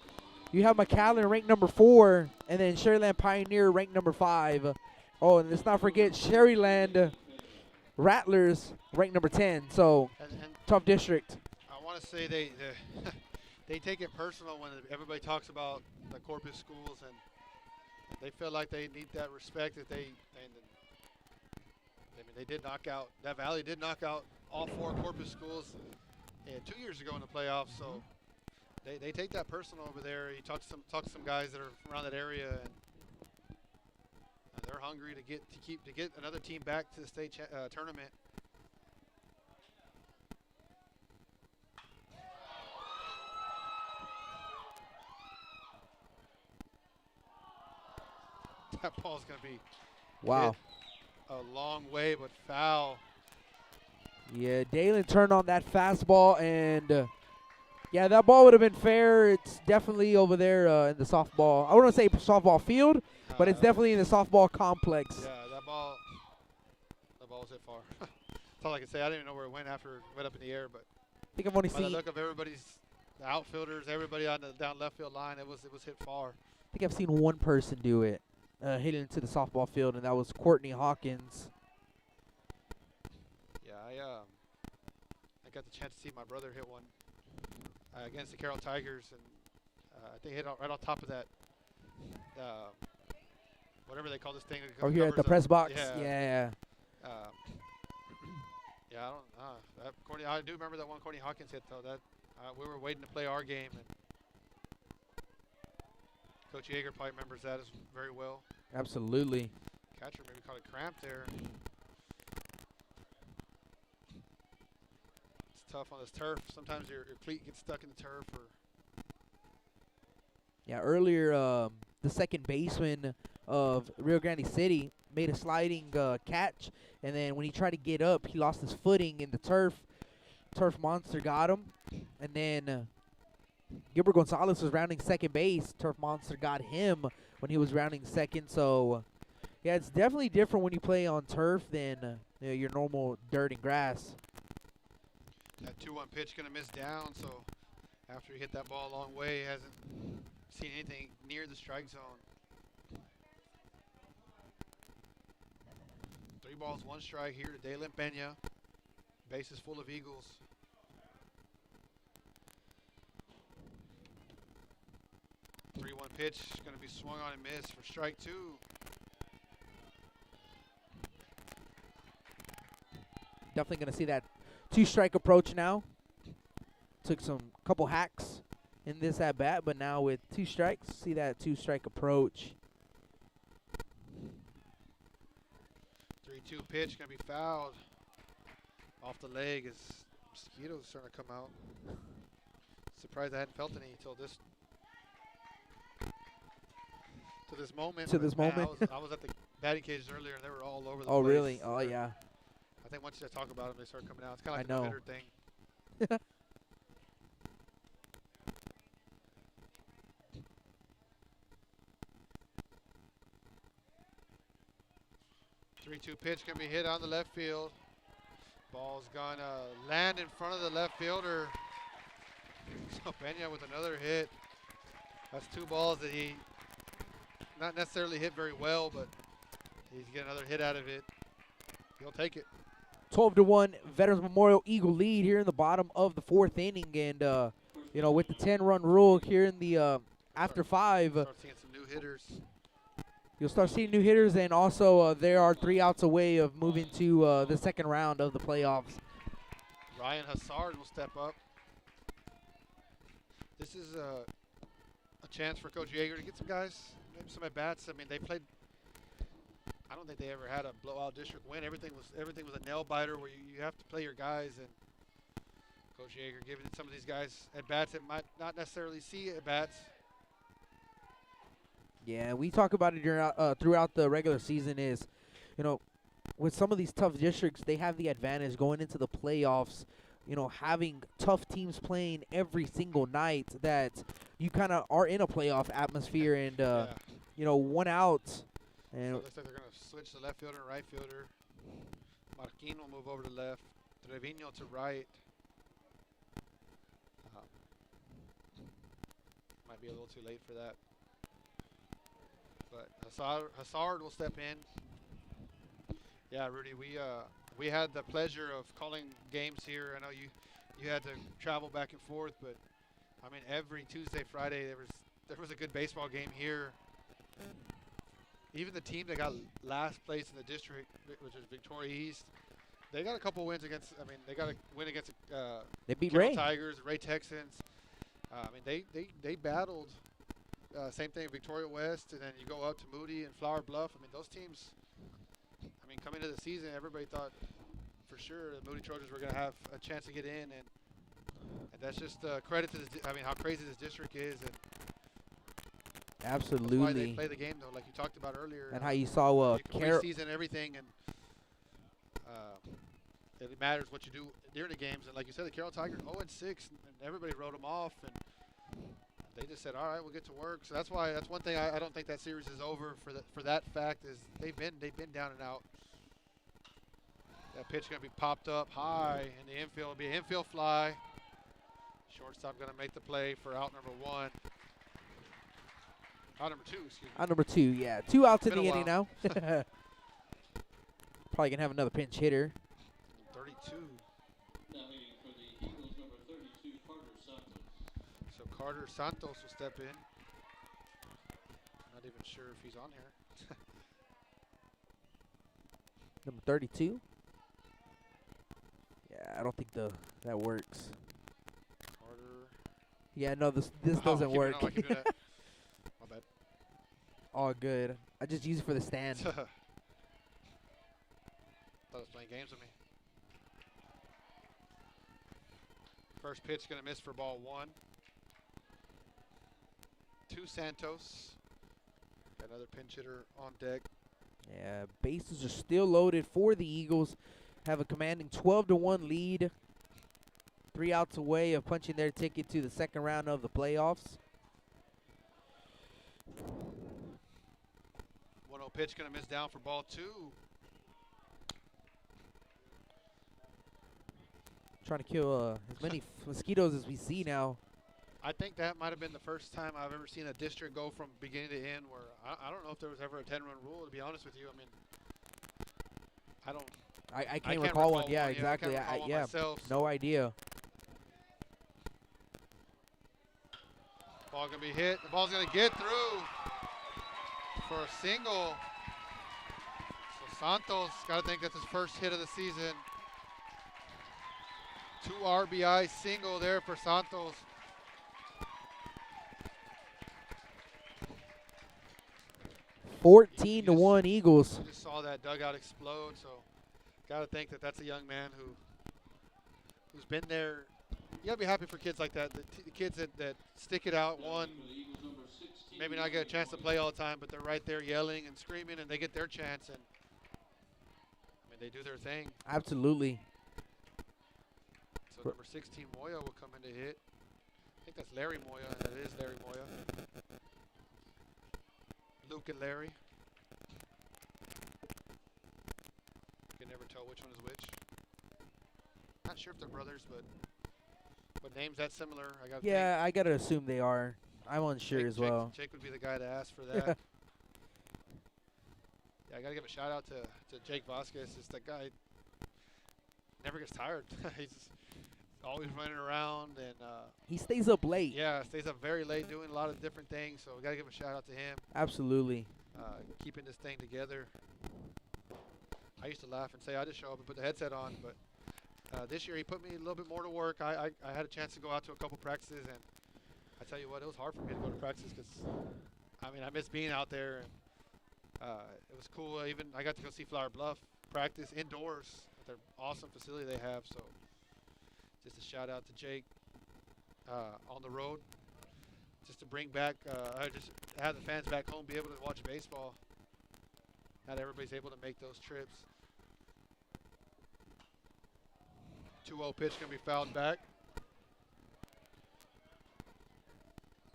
You have McAllen ranked number 4, and then Sherryland Pioneer ranked number 5. Oh, and let's not forget Sherryland Rattlers ranked number 10. So, and tough district. I want to say they they take it personal when everybody talks about the Corpus schools, and they feel like they need that respect that they did knock out, that Valley did knock out all 4 Corpus schools 2 years ago in the playoffs, so they take that personal over there. You talk to some guys that are around that area, and they're hungry to get another team back to the state tournament. That ball's going to be hit a long way, but foul. Yeah, Dalen turned on that fastball, and yeah, that ball would have been fair. It's definitely over there in the softball. I wouldn't say softball field, but it's definitely in the softball complex. Yeah, that ball was hit far. That's all I can say. I didn't even know where it went after it went up in the air, but I think I've only by seen. the look of everybody's outfielders, everybody on the down left field line, it was hit far. I think I've seen one person do it, hit it into the softball field, and that was Courtney Hawkins. Yeah, I got the chance to see my brother hit one against the Carroll Tigers, and I think hit right on top of that, whatever they call this thing. Oh, here at the press box. Yeah. Yeah. Yeah, Yeah, I don't. I do remember that one Courtney Hawkins hit though. That we were waiting to play our game, and Coach Yeager probably remembers that as very well. Absolutely. Catcher maybe caught a cramp there. It's tough on this turf. Sometimes your cleat gets stuck in the turf. Yeah, earlier the second baseman of Rio Grande City made a sliding catch, and then when he tried to get up, he lost his footing in the turf. Turf monster got him, and then Gilbert Gonzalez was rounding second base. Turf monster got him when he was rounding second. So, yeah, it's definitely different when you play on turf than your normal dirt and grass. That 2-1 pitch going to miss down, so after he hit that ball a long way, he hasn't seen anything near the strike zone. 3 balls, 1 strike here to Dalen Pena. Bases full of Eagles. Three-one pitch going to be swung on and missed for strike 2. Definitely going to see that 2-strike approach now. Took some couple hacks in this at bat, but now with 2 strikes, see that 2-strike approach. 3-2 pitch going to be fouled off the leg as mosquitoes starting to come out. Surprised I hadn't felt any until this moment. To this Man, moment. I was at the batting cages earlier and they were all over the place. Oh, really? Oh, yeah. I think once you talk about them, they start coming out. It's kind of like I a know. bitter thing. 3-2 pitch going to be hit on the left field. Ball's going to land in front of the left fielder. So Pena with another hit. That's 2 balls that he not necessarily hit very well, but he's getting another hit out of it. He'll take it. 12-1 Veterans Memorial Eagle lead here in the bottom of the 4th inning, and with the 10-run rule here in the after 5, Start seeing some new hitters. you'll start seeing new hitters, and also there are 3 outs away of moving to the second round of the playoffs. Ryan Hassard will step up. This is a chance for Coach Yeager to get some guys, maybe some at bats. I mean, they played. I don't think they ever had a blowout district win. Everything was a nail biter where you have to play your guys, and Coach Yeager giving some of these guys at bats that might not necessarily see at bats. Yeah, we talk about it throughout the regular season is, with some of these tough districts, they have the advantage going into the playoffs, having tough teams playing every single night that you kind of are in a playoff atmosphere and, Yeah. 1 out. So And it looks like they're going to switch the left fielder and right fielder. Marquin will move over to left. Trevino to right. Might be a little too late for that. But Hassard will step in. Yeah, Rudy, we had the pleasure of calling games here. I know you had to travel back and forth, but I mean every Tuesday, Friday there was a good baseball game here. Even the team that got last place in the district, which is Victoria East, they got a couple wins against. I mean, they got a win against they beat Carroll Ray. Tigers, Ray Texans. I mean, they battled. Same thing, Victoria West, and then you go up to Moody and Flower Bluff. I mean, those teams. I mean, coming into the season, everybody thought for sure the Moody Trojans were going to have a chance to get in, and that's just credit to I mean, how crazy this district is, and Absolutely. that's why they play the game though, like you talked about earlier. And how you saw preseason, everything, and it matters what you do during the games. And like you said, the Carroll Tigers 0-6, and everybody wrote them off, and they just said, "All right, we'll get to work." So that's one thing I don't think that series is over for that fact is they've been down and out. That pitch going to be popped up high in the infield. It'll be an infield fly. Shortstop going to make the play for out number 1. Out number 2, excuse me. Out number 2, yeah. 2 outs in Been the a inning now. Probably going to have another pinch hitter. 32. Now hitting for the Eagles, number 32, Carter Santos. So Carter Santos will step in. Not even sure if he's on here. Number 32. I don't think that works. Harder. Yeah, no, this Oh, doesn't work. I keep doing that. My bad. All good. I just use it for the stand. Thought it was playing games with me. First pitch going to miss for ball 1. 2 Santos. Got another pinch hitter on deck. Yeah, bases are still loaded for the Eagles. Have a commanding 12-1 lead. 3 outs away of punching their ticket to the second round of the playoffs. 1-0 pitch going to miss down for ball 2. Trying to kill as many mosquitoes as we see now. I think that might have been the first time I've ever seen a district go from beginning to end where I don't know if there was ever a 10-run rule, to be honest with you. I mean, I can't recall one. Yeah, one, exactly. I can't recall one yeah, myself, no idea. Ball going to be hit. The ball's going to get through for a single. So Santos, got to think that's his first hit of the season. 2 RBI single there for Santos. Fourteen to 1 Eagles. Just saw that dugout explode, so got to think that that's a young man who's been there. You got to be happy for kids like that, the kids that stick it out. One, maybe not get a chance to play all the time, but they're right there yelling and screaming, and they get their chance, and I mean, they do their thing. Absolutely. So number 16, Moya, will come in to hit. I think that's Larry Moya, and that is Larry Moya. Luke and Larry. You can never tell which one is which. Not sure if they're brothers, but names that similar. I gotta assume they are. I'm unsure as well. Jake would be the guy to ask for that. Yeah, I gotta give a shout out to Jake Vasquez. It's that guy never gets tired. He's always running around, and he stays up late. Yeah, stays up very late doing a lot of different things. So we gotta give a shout out to him. Absolutely. Keeping this thing together. I used to laugh and say I just show up and put the headset on, but this year he put me a little bit more to work. I had a chance to go out to a couple practices, and I tell you what, it was hard for me to go to practice because, I mean, I miss being out there. And, it was cool. Even I got to go see Flower Bluff practice indoors at their awesome facility they have. So just a shout out to Jake on the road, just to bring back, just have the fans back home be able to watch baseball. Not everybody's able to make those trips. 2-0 pitch going to be fouled back.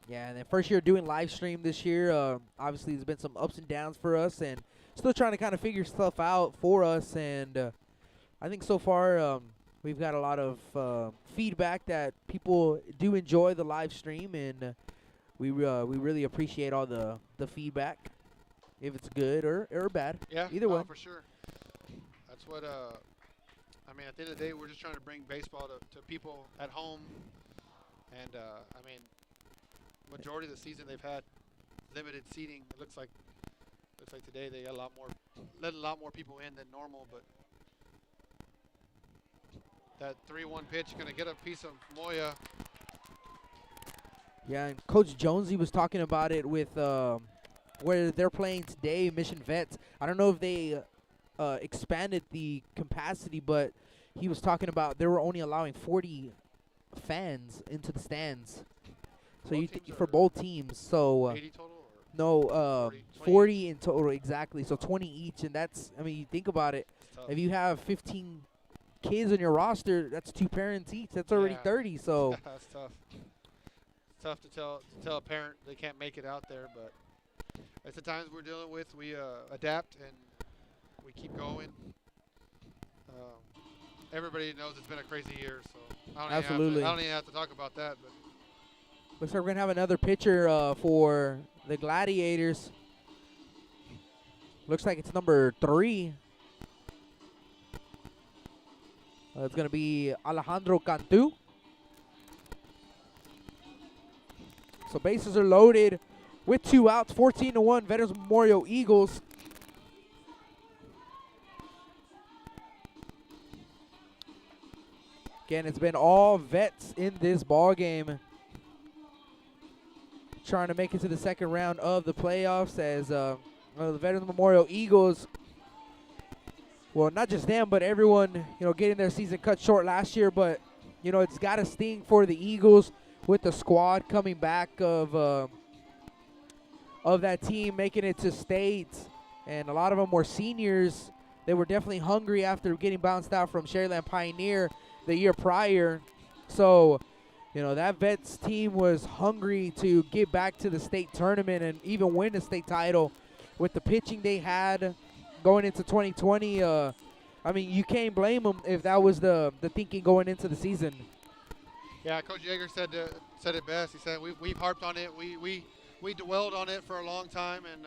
Yeah, and then first year doing live stream this year. Obviously, there's been some ups and downs for us, and still trying to kind of figure stuff out for us. And I think so far we've got a lot of feedback that people do enjoy the live stream, and we really appreciate all the feedback, if it's good or bad. Yeah, either way. For sure. That's what. I mean, at the end of the day, we're just trying to bring baseball to people at home, and I mean, majority of the season they've had limited seating. It looks like today they let a lot more people in than normal, but that 3-1 pitch is going to get a piece of Moya. Yeah, and Coach Jonesy was talking about it with where they're playing today, Mission Vets. I don't know if they expanded the capacity, but he was talking about they were only allowing 40 fans into the stands. So you for both teams. So 80 total? No, 40 in total, exactly. So 20 each, and that's, I mean, you think about it. If you have 15 kids on your roster, that's 2 parents each. That's already 30. So that's tough. It's tough to tell a parent they can't make it out there, but it's the times we're dealing with. We adapt and we keep going. Everybody knows it's been a crazy year, so I don't even have to talk about that. But looks like we're gonna have another pitcher for the Gladiators. Looks like it's number 3. It's gonna be Alejandro Cantu. So bases are loaded with 2 outs, 14-1, Veterans Memorial Eagles. Again, it's been all vets in this ball game, trying to make it to the second round of the playoffs as the Veterans Memorial Eagles, well, not just them, but everyone, getting their season cut short last year. But, it's got to sting for the Eagles with the squad coming back of that team, making it to state. And a lot of them were seniors. They were definitely hungry after getting bounced out from Sharyland Pioneer the year prior. So, that Vets team was hungry to get back to the state tournament and even win the state title with the pitching they had going into 2020. You can't blame them if that was the thinking going into the season. Yeah, Coach Yeager said it best. He said we've harped on it. We dwelled on it for a long time, and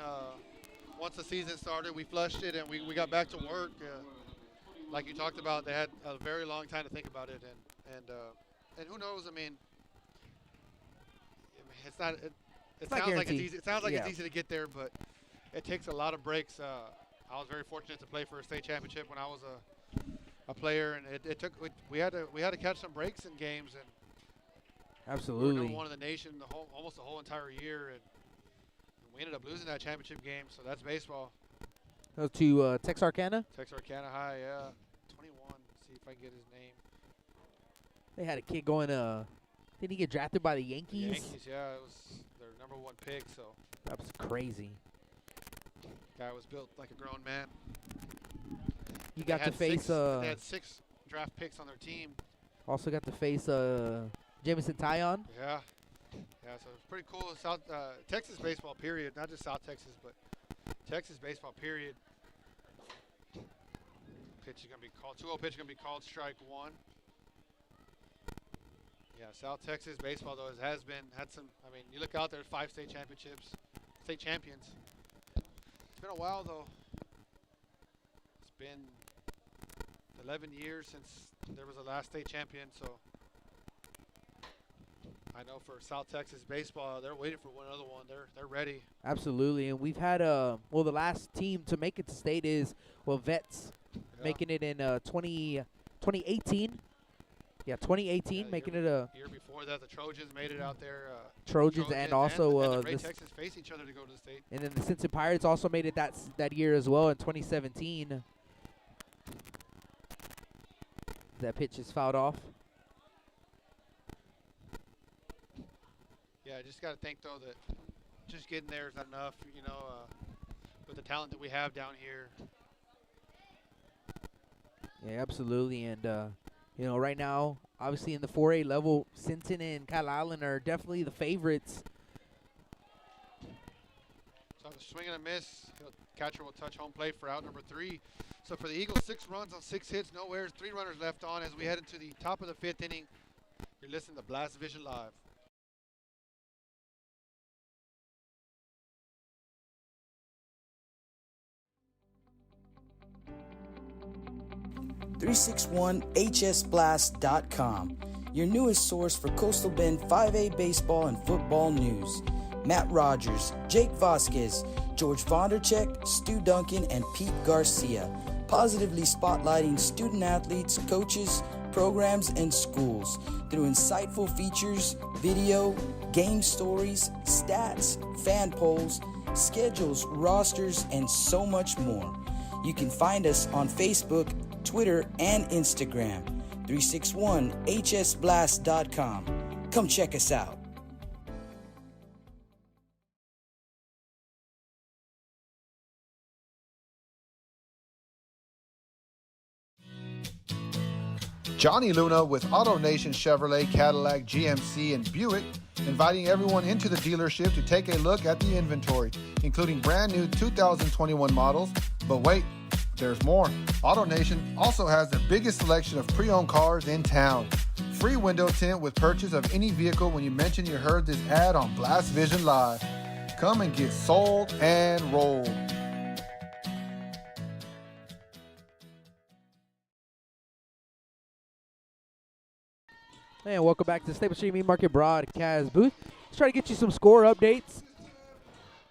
once the season started, we flushed it and we got back to work. Like you talked about, they had a very long time to think about it, and who knows? It's not. It sounds like it's easy. It sounds like it's easy to get there, but it takes a lot of breaks. I was very fortunate to play for a state championship when I was a player, and it took. We had to catch some breaks in games, and absolutely, we were number one in the nation almost the whole entire year, and we ended up losing that championship game. So that's baseball. To Texarkana. Texarkana High, yeah, 21. See if I can get his name. They had a kid going. Did he get drafted by the Yankees? The Yankees, yeah, it was their number one pick. So that was crazy. Guy was built like a grown man. You got to face. They had 6 draft picks on their team. Also got to face Jamison Tyon. Yeah, so it's pretty cool. South Texas baseball period, not just South Texas, but Texas baseball period. Pitch is gonna be called 2-0 pitch is gonna be called strike 1. Yeah, South Texas baseball though had some. You look out there, 5 state championships, state champions. It's been a while though. It's been 11 years since there was a last state champion, so I know for South Texas baseball, they're waiting for one other one. They're ready. Absolutely, and we've had the last team to make it to state is Vets, making it in 2018. Yeah, 2018, making it a year before that. The Trojans made it out there. Trojans and also and the Ray Texans face each other to go to the state. And then the Cincy Pirates also made it that year as well in 2017. That pitch is fouled off. Yeah, I just got to think though that just getting there is not enough. With the talent that we have down here. Yeah, absolutely, and right now, obviously in the 4A level, Sinton and Kyle Island are definitely the favorites. So the swing and a miss. Catcher will touch home plate for out number 3. So for the Eagles, 6 runs on 6 hits, no errors, 3 runners left on as we head into the top of the 5th inning. You're listening to Blast Vision Live. .361hsblast.com, your newest source for Coastal Bend 5A baseball and football news. Matt Rogers, Jake Vasquez, George Vondercheck, Stu Duncan, and Pete Garcia, positively spotlighting student athletes, coaches, programs, and schools through insightful features, video, game stories, stats, fan polls, schedules, rosters, and so much more. You can find us on Facebook, Twitter, and Instagram. 361hsblast.com. Come check us out. Johnny Luna with AutoNation Chevrolet, Cadillac, GMC, and Buick, inviting everyone into the dealership to take a look at the inventory, including brand new 2021 models. But wait, there's more. AutoNation also has the biggest selection of pre-owned cars in town. Free window tint with purchase of any vehicle when you mention you heard this ad on Blast Vision Live. Come and get sold and rolled. And welcome back to the Staples Street Meat Market broadcast booth. Let's try to get you some score updates.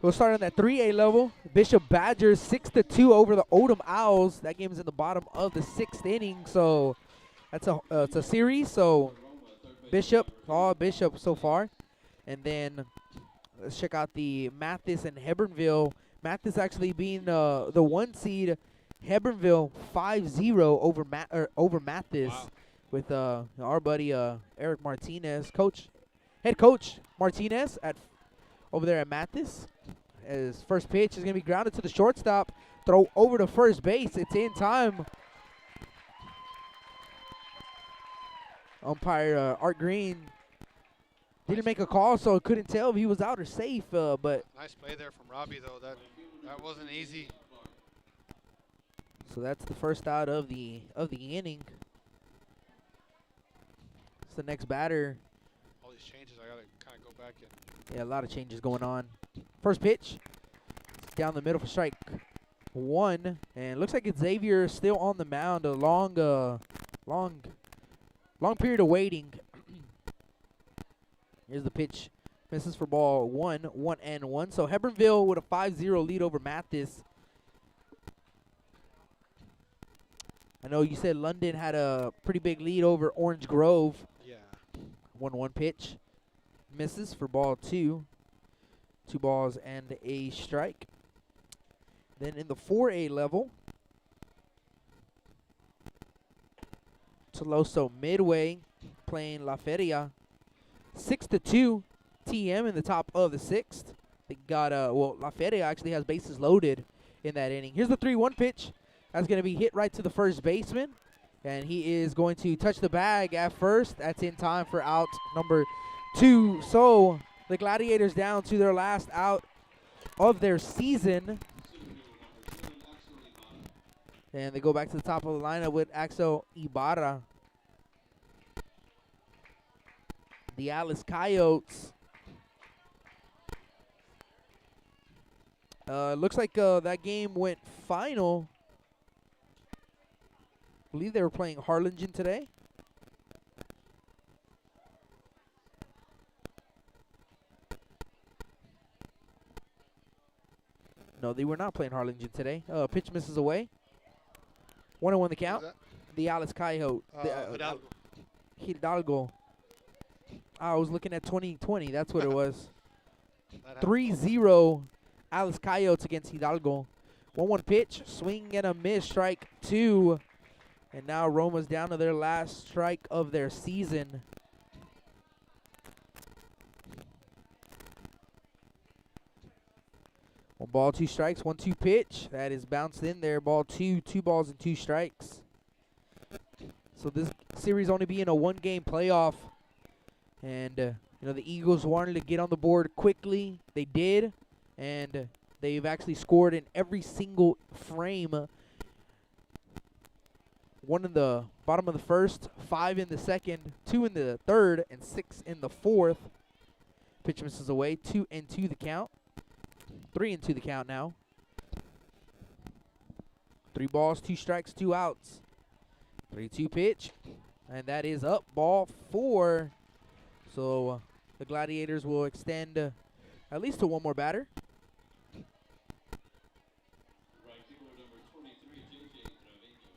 We'll start on that 3A level. Bishop Badgers 6-2 over the Odom Owls. That game is in the bottom of the 6th inning. So it's a series. So Bishop, all Bishop so far, and then let's check out the Mathis and Hebronville. Mathis actually being the 1 seed. Hebronville 5-0 over Mathis with our buddy Eric Martinez, head coach Martinez over there at Mathis. His first pitch is going to be grounded to the shortstop. Throw over to first base. It's in time. Umpire Art Green didn't make a call, so couldn't tell if he was out or safe. But Nice play there from Robbie, though. That wasn't easy. so that's the first out of the inning. It's the next batter. All these changes, I got to kind of go back and. Yeah, a lot of changes going on. First pitch, down the middle for strike 1, and looks like it's Xavier still on the mound. A long period of waiting. Here's the pitch, misses for ball 1-1. So Hebronville with a 5-0 lead over Mathis. I know you said London had a pretty big lead over Orange Grove. Yeah. 1-1 pitch, misses for ball 2. 2 balls and a strike. Then in the 4A level, Toloso Midway playing La Feria. 6-2 TM in the top of the 6th. They got La Feria actually has bases loaded in that inning. Here's the 3-1 pitch. That's going to be hit right to the first baseman, and he is going to touch the bag at first. That's in time for out number 2. So the Gladiators down to their last out of their season. And they go back to the top of the lineup with Axel Ibarra. The Alice Coyotes. Looks like that game went final. I believe they were playing Harlingen today. No, they were not playing Harlingen today. Pitch misses away. 1-1 the count. The Alice Coyote. Hidalgo. I was looking at 2020. That's what it was. 3-0 Alice Coyotes against Hidalgo. 1-1 pitch. Swing and a miss. Strike 2. And now Roma's down to their last strike of their season. One ball, 2 strikes, 1-2 pitch. That is bounced in there. Ball 2, 2 balls and 2 strikes. So this series only being a 1-game playoff. And, the Eagles wanted to get on the board quickly. They did. And they've actually scored in every single frame. 1 in the bottom of the first, 5 in the second, 2 in the third, and 6 in the fourth. Pitch misses away. 2-2 the count. 3-2 the count now. 3 balls, 2 strikes, 2 outs. 3-2 pitch. And that is up. Ball 4. So the Gladiators will extend at least to 1 more batter. Right fielder number 23, JJ Trevino.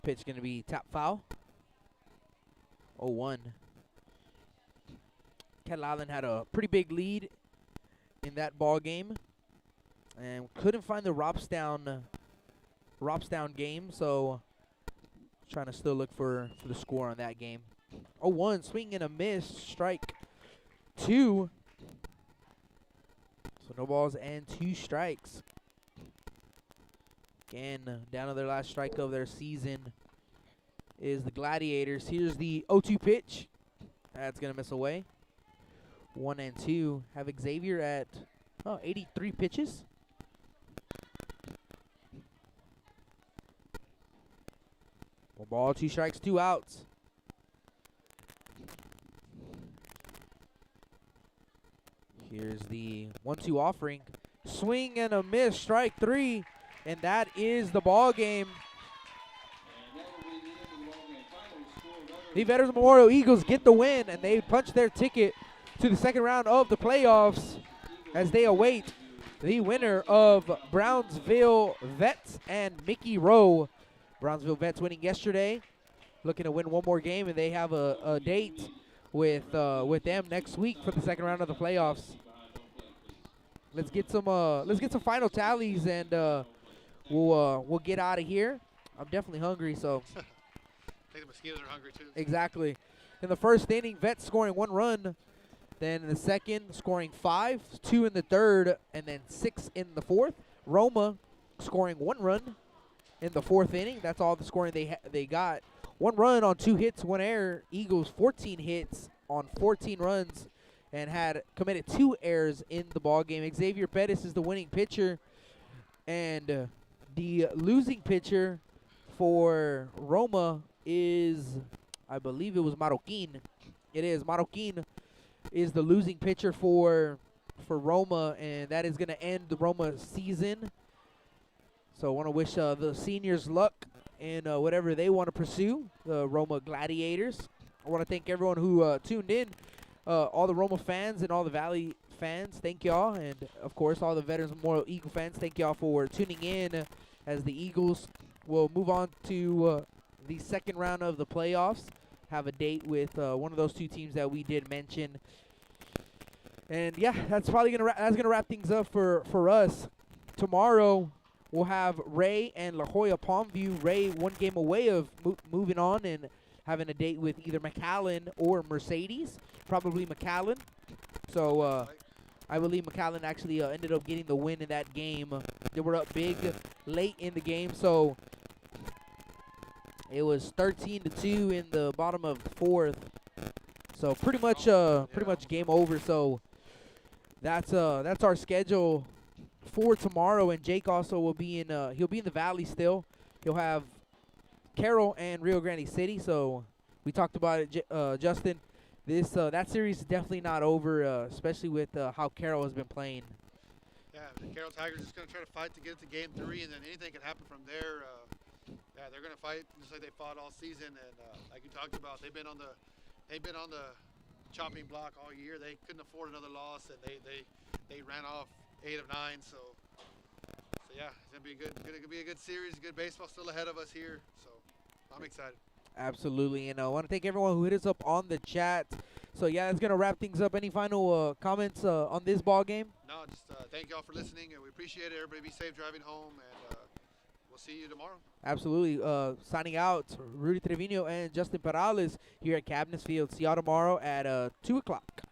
Pitch going to be tap foul. 0-1. Kettle Island had a pretty big lead in that ball game and couldn't find the Ropstown game, so trying to still look for the score on that game. 0-1, swing and a miss, strike 2. So no balls and 2 strikes. Again, down to their last strike of their season is the Gladiators. Here's the 0-2 pitch. That's going to miss away. 1-2. Have Xavier at 83 pitches. One ball, 2 strikes, 2 outs. Here's the 1-2 offering. Swing and a miss, strike 3. And that is the ball game. The Veterans Memorial Eagles get the win, and they punch their ticket to the second round of the playoffs as they await the winner of Brownsville Vets and Mickey Rowe. Brownsville Vets winning yesterday, looking to win one more game, and they have a date with them next week for the second round of the playoffs. Let's get some final tallies, and we'll get out of here. I'm definitely hungry, so. I think the mosquitoes are hungry too. Exactly. In the first inning, Vets scoring 1 run. Then in the second, scoring 5, 2 in the third, and then 6 in the fourth. Roma scoring 1 run in the 4th inning. That's all the scoring they got. 1 run on 2 hits, 1 error. Eagles 14 hits on 14 runs and had committed 2 errors in the ball game. Xavier Pettis is the winning pitcher, and the losing pitcher for Roma is, I believe it was Marroquin. It is Marroquin is the losing pitcher for Roma, and that is going to end the Roma season. So I want to wish the seniors luck in whatever they want to pursue, the Roma Gladiators. I want to thank everyone who tuned in, all the Roma fans and all the Valley fans. Thank y'all, and of course all the Veterans Memorial Eagle fans. Thank y'all for tuning in as the Eagles will move on to the second round of the playoffs. Have a date with one of those 2 teams that we did mention. And yeah, that's probably gonna wrap things up for us. Tomorrow we'll have Ray and La Jolla Palmview. Ray 1 game away of moving on and having a date with either McAllen or Mercedes. Probably McAllen. So I believe McAllen actually ended up getting the win in that game. They were up big late in the game, so it was 13-2 in the bottom of the 4th. So pretty much game over. So that's our schedule for tomorrow. And Jake also will be in he'll be in the Valley still. He'll have Carroll and Rio Grande City. So we talked about it, Justin. That series is definitely not over, especially with how Carroll has been playing. Yeah, the Carroll Tigers just going to try to fight to get to game 3, and then anything can happen from there. Yeah, they're going to fight just like they fought all season, and like you talked about, they've been on the chopping block all year. They couldn't afford another loss, and they ran off 8 of 9. So yeah, it's going to be a good series. Good baseball still ahead of us here. So I'm excited. Absolutely, and I want to thank everyone who hit us up on the chat. So yeah, that's gonna wrap things up. Any final comments on this ball game? No, just thank y'all for listening, and we appreciate it. Everybody be safe driving home, and we'll see you tomorrow. Absolutely. Signing out, Rudy Trevino and Justin Perales here at Cabinets Field. See y'all tomorrow at 2 o'clock.